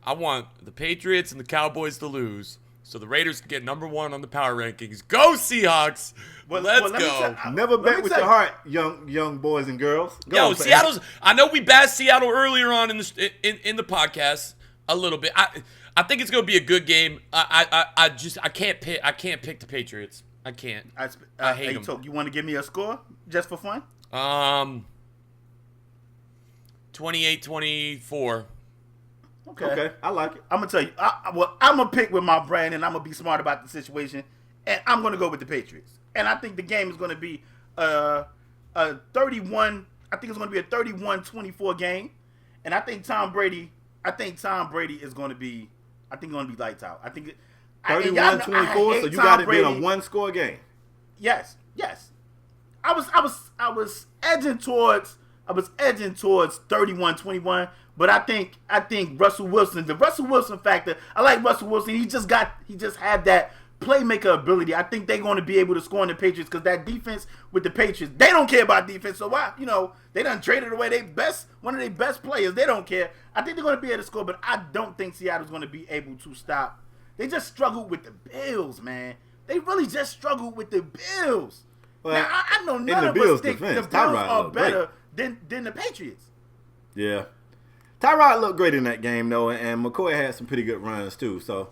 I want the Patriots and the Cowboys to lose so the Raiders can get number 1 on the power rankings. Go Seahawks! Let's go. Never bet with your heart, young boys and girls. Yo, Seattle's. I know we bashed Seattle earlier on in the podcast a little bit. I think it's gonna be a good game. I can't pick. I can't pick the Patriots. I can't. I hate them. Toke, you want to give me a score just for fun? 28-24. Okay, I like it. I'm gonna tell you. I'm gonna pick with my brain, and I'm gonna be smart about the situation, and I'm gonna go with the Patriots. And I think the game is gonna be a 31. I think it's gonna be a 31-24 game, and I think Tom Brady is gonna be. I think gonna be lights out. I think 31-24. So you got it being a 1-score game. Yes. I was edging towards 31-21, but I think Russell Wilson, the Russell Wilson factor. I like Russell Wilson. He just had that playmaker ability. I think they're going to be able to score on the Patriots because that defense with the Patriots, they don't care about defense. So why, they done traded away one of their best players. They don't care. I think they're going to be able to score, but I don't think Seattle's going to be able to stop. They just struggled with the Bills, man. They really just struggled with the Bills. Well, now, I know none of us think the Bills are better than the Patriots. Yeah. Tyrod looked great in that game, though, and McCoy had some pretty good runs, too. So,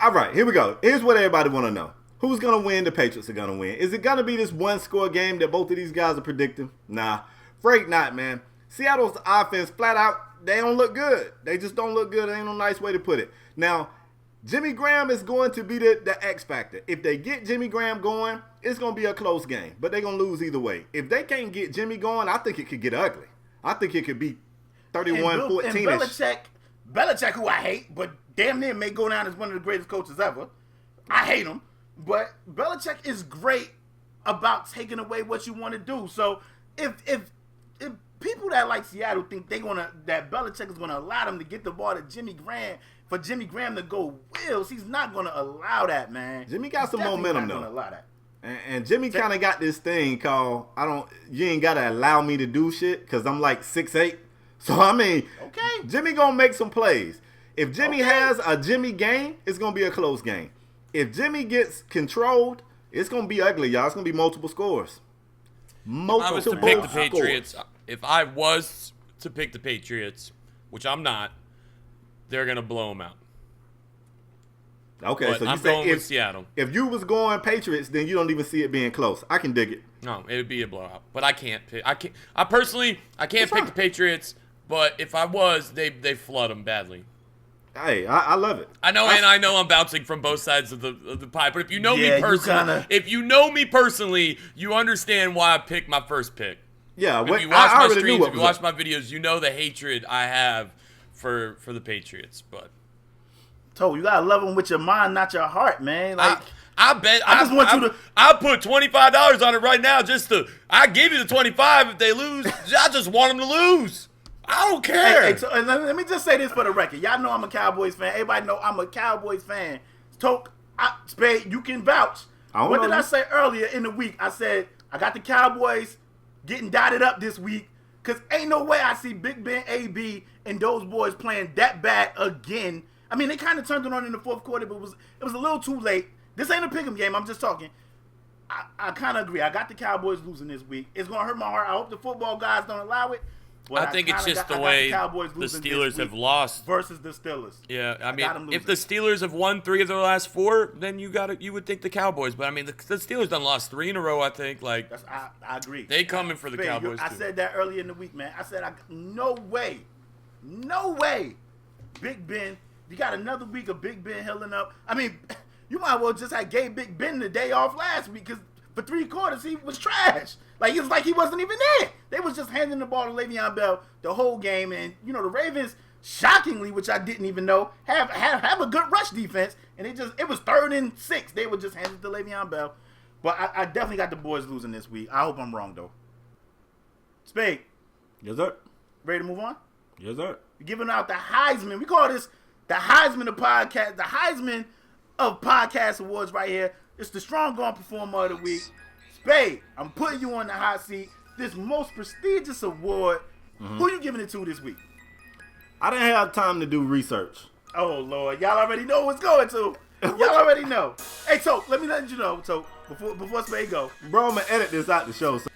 all right, here we go. Here's what everybody want to know. Who's going to win? The Patriots are going to win. Is it going to be this 1-score game that both of these guys are predicting? Nah. Afraid not, man. Seattle's offense, flat out, they don't look good. They just don't look good. There ain't no nice way to put it. Now, Jimmy Graham is going to be the X factor. If they get Jimmy Graham going, it's going to be a close game. But they're going to lose either way. If they can't get Jimmy going, I think it could get ugly. I think it could be 31-14-ish. And Belichick, who I hate, but damn near may go down as one of the greatest coaches ever. I hate him. But Belichick is great about taking away what you want to do. So if people that like Seattle think that Belichick is gonna allow them to get the ball to Jimmy Graham, for Jimmy Graham to go wheels, he's not gonna allow that, man. Jimmy got some momentum though. Gonna allow that. And Jimmy kind of got this thing called you ain't gotta allow me to do shit because I'm like 6'8". So I mean, okay, Jimmy gonna make some plays. If Jimmy has a Jimmy game, it's gonna be a close game. If Jimmy gets controlled, it's gonna be ugly, y'all. It's gonna be multiple scores. I was to pick the Patriots. If I was to pick the Patriots, which I'm not, they're gonna blow them out. Okay, but so you I'm say going with Seattle. If you was going Patriots, then you don't even see it being close. I can dig it. No, it would be a blowout. But I can't pick. I can't pick the Patriots. But if I was, they flood them badly. Hey, I love it. I know I'm bouncing from both sides of the pie. But if you know me personally, you understand why I picked my first pick. Yeah, if you watch my streams, if you watch my videos, you know the hatred I have for the Patriots. But you gotta love them with your mind, not your heart, man. Like I bet I put $25 on it right now. I give you the 25 if they lose. I just want them to lose. I don't care. Hey, and let me just say this for the record. Y'all know I'm a Cowboys fan. Everybody know I'm a Cowboys fan. Toke, Spade, you can vouch. What did I say earlier in the week? I said I got the Cowboys getting dotted up this week because ain't no way I see Big Ben, AB, and those boys playing that bad again. I mean, they kind of turned it on in the fourth quarter, but it was a little too late. This ain't a pick'em game. I'm just talking. I kind of agree. I got the Cowboys losing this week. It's going to hurt my heart. I hope the football guys don't allow it. But I think it's just the way the Steelers have lost versus the Steelers. Yeah, I mean, if the Steelers have won 3 of their last 4, then you would think the Cowboys. But I mean, the Steelers done lost 3 in a row. I think I agree. They coming for the Cowboys. I said that earlier in the week, man. I said no way, Big Ben. You got another week of Big Ben healing up. I mean, you might as well just have gave Big Ben the day off last week because for 3 quarters he was trash. Like it was like he wasn't even there. They was just handing the ball to Le'Veon Bell the whole game, and the Ravens, shockingly, which I didn't even know, have a good rush defense, and it was 3rd and 6. They would just hand it to Le'Veon Bell. But I definitely got the boys losing this week. I hope I'm wrong though. Spade. Yes, sir. Ready to move on? Yes, sir. We're giving out the Heisman. We call this the Heisman of podcast, the Heisman of podcast awards right here. It's the Strong Arm Performer of the Week. Spade, I'm putting you on the hot seat. This most prestigious award. Who you giving it to this week? I didn't have time to do research. Oh, Lord. Y'all already know what's going to. Y'all already know. Hey, Toke, let me let you know, Toke, before Spade go. Bro, I'm going to edit this out the show. So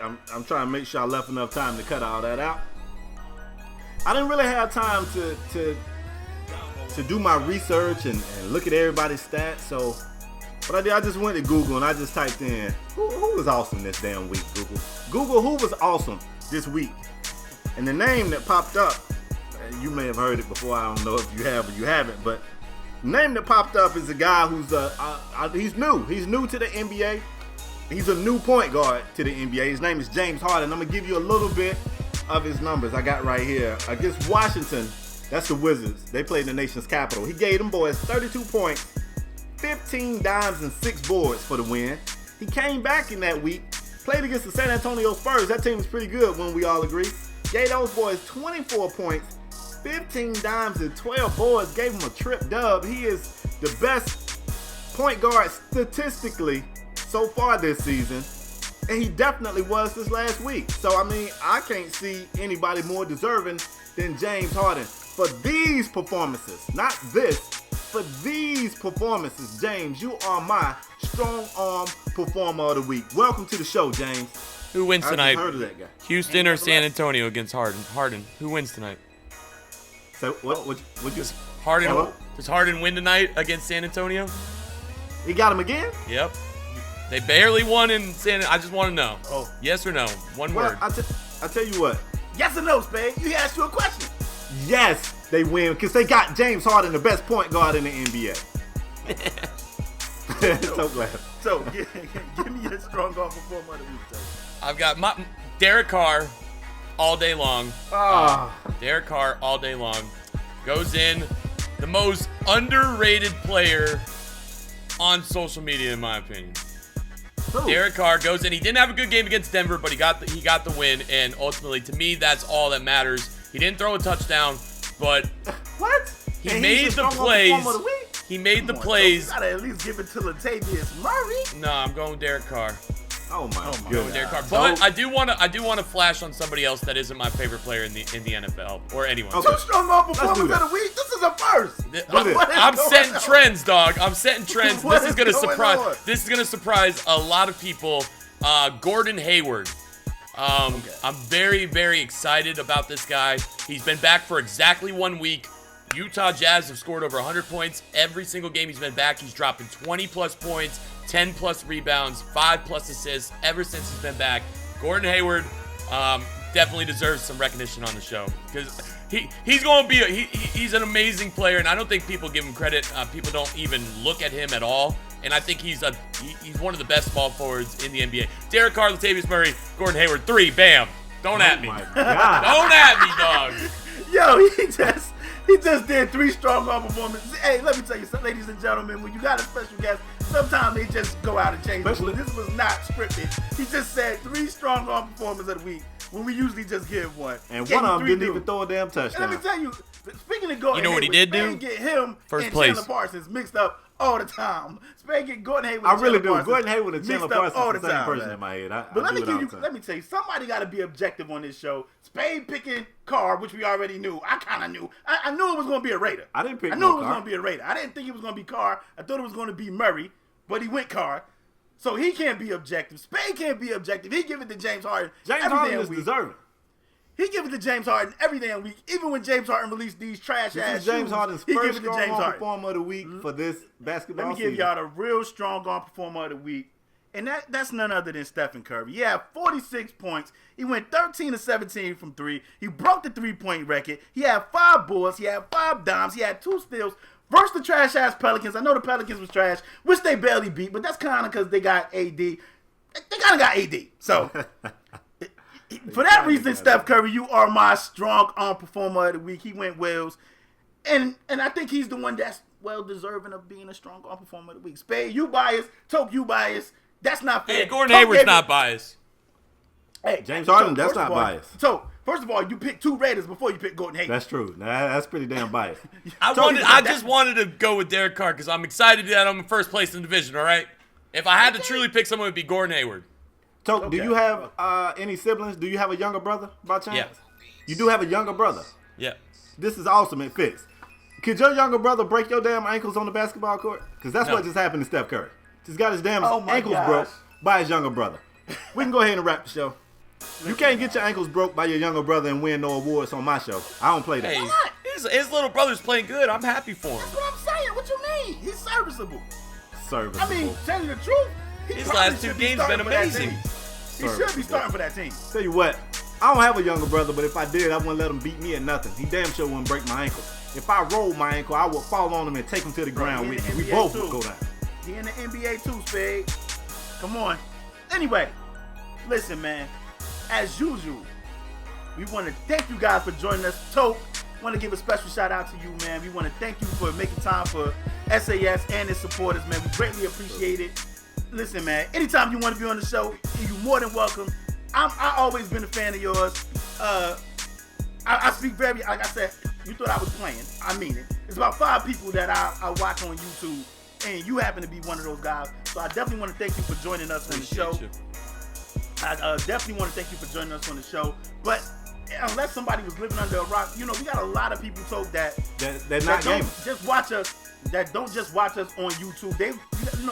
I'm trying to make sure I left enough time to cut all that out. I didn't really have time to do my research and look at everybody's stats. So what I did, I just went to Google and I just typed in, who was awesome this damn week, Google? Google, who was awesome this week? And the name that popped up, you may have heard it before, I don't know if you have or you haven't, but the name that popped up is a guy who's, he's new. He's new to the NBA. He's a new point guard to the NBA. His name is James Harden. I'm going to give you a little bit of his numbers I got right here. Against Washington, that's the Wizards. They played in the nation's capital. He gave them boys 32 points, 15 dimes, and 6 boards for the win. He came back in that week, played against the San Antonio Spurs. That team was pretty good when we all agree. Gave those boys 24 points, 15 dimes, and 12 boards. Gave him a trip dub. He is the best point guard statistically so far this season. And he definitely was this last week. So, I mean, I can't see anybody more deserving than James Harden. For these performances, not this, for these performances, James, you are my strong arm performer of the week. Welcome to the show, James. Who wins tonight? I heard of that guy. Houston or San Antonio against Harden? Harden. Who wins tonight? So, what you... Does Harden win tonight against San Antonio? He got him again? Yep. They barely won in San. I just want to know. Oh, yes or no? One word. I tell you what. Yes or no, Spade? You asked you a question. Yes, they win because they got James Harden, the best point guard in the NBA. So glad. So, give me your strong arm performer of the week, Toke. I've got Derek Carr all day long. Derek Carr all day long. Goes in, the most underrated player on social media, in my opinion. Ooh. Derek Carr goes in. He didn't have a good game against Denver, but he got the win, and ultimately, to me, that's all that matters. He didn't throw a touchdown, but what? He made the plays. He made the plays. You gotta at least give it to Latavius Murray. No, I'm going Derek Carr. Oh my God. Derek Carr. But I do want to flash on somebody else that isn't my favorite player in the NFL or anyone. Okay. 2 strong arm performers of the week. This is a first. I'm setting trends, dog. I'm setting trends. This is gonna surprise a lot of people. Gordon Hayward. I'm very, very excited about this guy. He's been back for exactly 1 week. Utah Jazz have scored over 100 points every single game he's been back. He's dropping 20-plus points, 10-plus rebounds, 5-plus assists ever since he's been back. Gordon Hayward definitely deserves some recognition on the show because he's going to be he's an amazing player, and I don't think people give him credit. People don't even look at him at all, and I think he's one of the best small forwards in the NBA. Derek Carr, Latavius Murray, Gordon Hayward, 3, bam. Don't at me. My God. Don't at me, dog. Yo, he just did 3 strong arm performances. Hey, let me tell you something, ladies and gentlemen, when you got a special guest, sometimes they just go out and change it. This was not scripted. He just said 3 strong arm performances of the week when we usually just give one. And one of them didn't even throw a damn touchdown. And let me tell you, speaking of Gordon you know what he did do? Get him First and place. Chandler Parsons mixed up all the time. Spade get Gordon Hayward. I really do. Gordon Hayward and Chandler Parsons all the the same time, person man. in my head. But let me tell you, somebody got to be objective on this show. Spade picking Carr, which we already knew. I kind of knew. I knew it was going to be a Raider. I didn't pick I knew it was Carr. going to be a Raider. I didn't think it was going to be Carr. I thought it was going to be Murray, but he went Carr. So he can't be objective. Spade can't be objective. He give it to James Harden. James Harden is deserving. He give it to James Harden every damn week. Even when James Harden released these trash This ass is James shoes, Harden's he give first it to James Harden. performer of the week for this basketball Let me give season. y'all the real strong arm performer of the week. And that's none other than Stephen Curry. He had 46 points. He went 13 of 17 from 3. He broke the 3-point record. He had 5 boards. He had 5 dimes. He had 2 steals. Versus the trash-ass Pelicans. I know the Pelicans was trash, which they barely beat, but that's kind of because they got AD. They kind of got AD. So, for that reason, Steph Curry, you are my strong arm performer of the week. He went Wells. And I think he's the one that's well-deserving of being a strong arm performer of the week. Spade, you biased. Toke, you biased. That's not fair. Hey, Gordon Hayward's not biased. Hey, James Harden, Toke, that's not biased. So, first of all, you picked 2 Raiders before you picked Gordon Hayward. That's true. That's pretty damn biased. I just wanted to go with Derek Carr because I'm excited that I'm in first place in the division, all right? If I had to truly pick someone, it would be Gordon Hayward. Toke, do you have any siblings? Do you have a younger brother by chance? Yeah. You do have a younger brother. Yeah. This is awesome. It fits. Could your younger brother break your damn ankles on the basketball court? Because that's what just happened to Steph Curry. Just got his damn ankles broke by his younger brother. We can go ahead and wrap the show. You can't get your ankles broke by your younger brother and win no awards on my show. I don't play that. Hey, his little brother's playing good. I'm happy for him. That's what I'm saying. What you mean? He's serviceable. Serviceable. I mean, tell you the truth, His last 2 games been amazing. He should be starting for that team. Tell you what, I don't have a younger brother, but if I did, I wouldn't let him beat me at nothing. He damn sure wouldn't break my ankle. If I rolled my ankle, I would fall on him and take him to the ground with me. We both would go down. He in the NBA too, Spade. Come on. Anyway, listen, man. As usual, we want to thank you guys for joining us. Toke, want to give a special shout out to you, man. We want to thank you for making time for SAS and its supporters, man. We greatly appreciate it. Listen, man, anytime you want to be on the show, you're more than welcome. I always been a fan of yours. I speak very, like I said, you thought I was playing. I mean it. It's about 5 people that I watch on YouTube, and you happen to be one of those guys. So I definitely want to thank you for joining us on the show. I definitely want to thank you for joining us on the show. But unless somebody was living under a rock, we got a lot of people told that not don't gamers. just watch us. That don't just watch us on YouTube.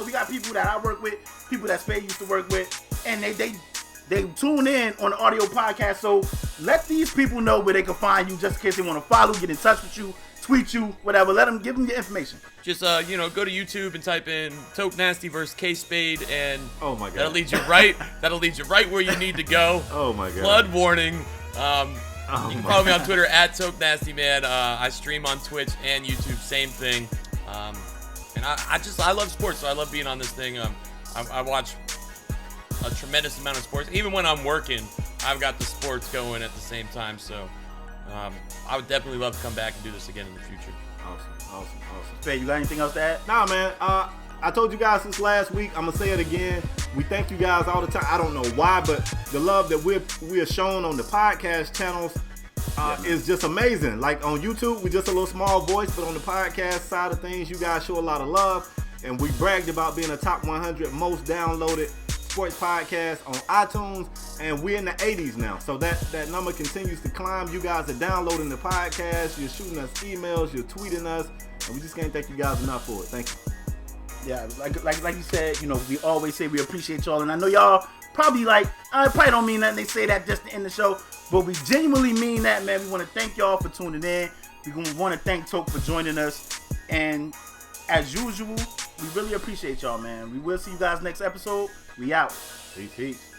We got people that I work with, people that Spade used to work with, and they tune in on the audio podcast. So let these people know where they can find you, just in case they want to follow, get in touch with you, tweet you, whatever. Give them your information. Just go to YouTube and type in Toke Nasty versus K Spade, and oh my god, that'll lead you right. That'll lead you right where you need to go. Oh my god. Flood warning. You can follow me on Twitter at Toke Nasty Man. I stream on Twitch and YouTube, same thing. And I love sports, so I love being on this thing. I watch a tremendous amount of sports. Even when I'm working, I've got the sports going at the same time. So I would definitely love to come back and do this again in the future. Awesome. Spade, you got anything else to add? Nah, man. I told you guys this last week. I'm gonna say it again. We thank you guys all the time. I don't know why, but the love that we are shown on the podcast channels is just amazing. Like on YouTube, we're just a little small voice, but on the podcast side of things, you guys show a lot of love. And we bragged about being a top 100 most downloaded sports podcast on iTunes, and we're in the 80s now. So that number continues to climb. You guys are downloading the podcast, you're shooting us emails, you're tweeting us, and we just can't thank you guys enough for it. Thank you. Yeah, like you said, we always say we appreciate y'all, and I know y'all probably probably don't mean that, and they say that just to end the show, but we genuinely mean that, man. We want to thank y'all for tuning in. We want to thank Toke for joining us, and as usual, we really appreciate y'all, man. We will see you guys next episode. We out. Peace.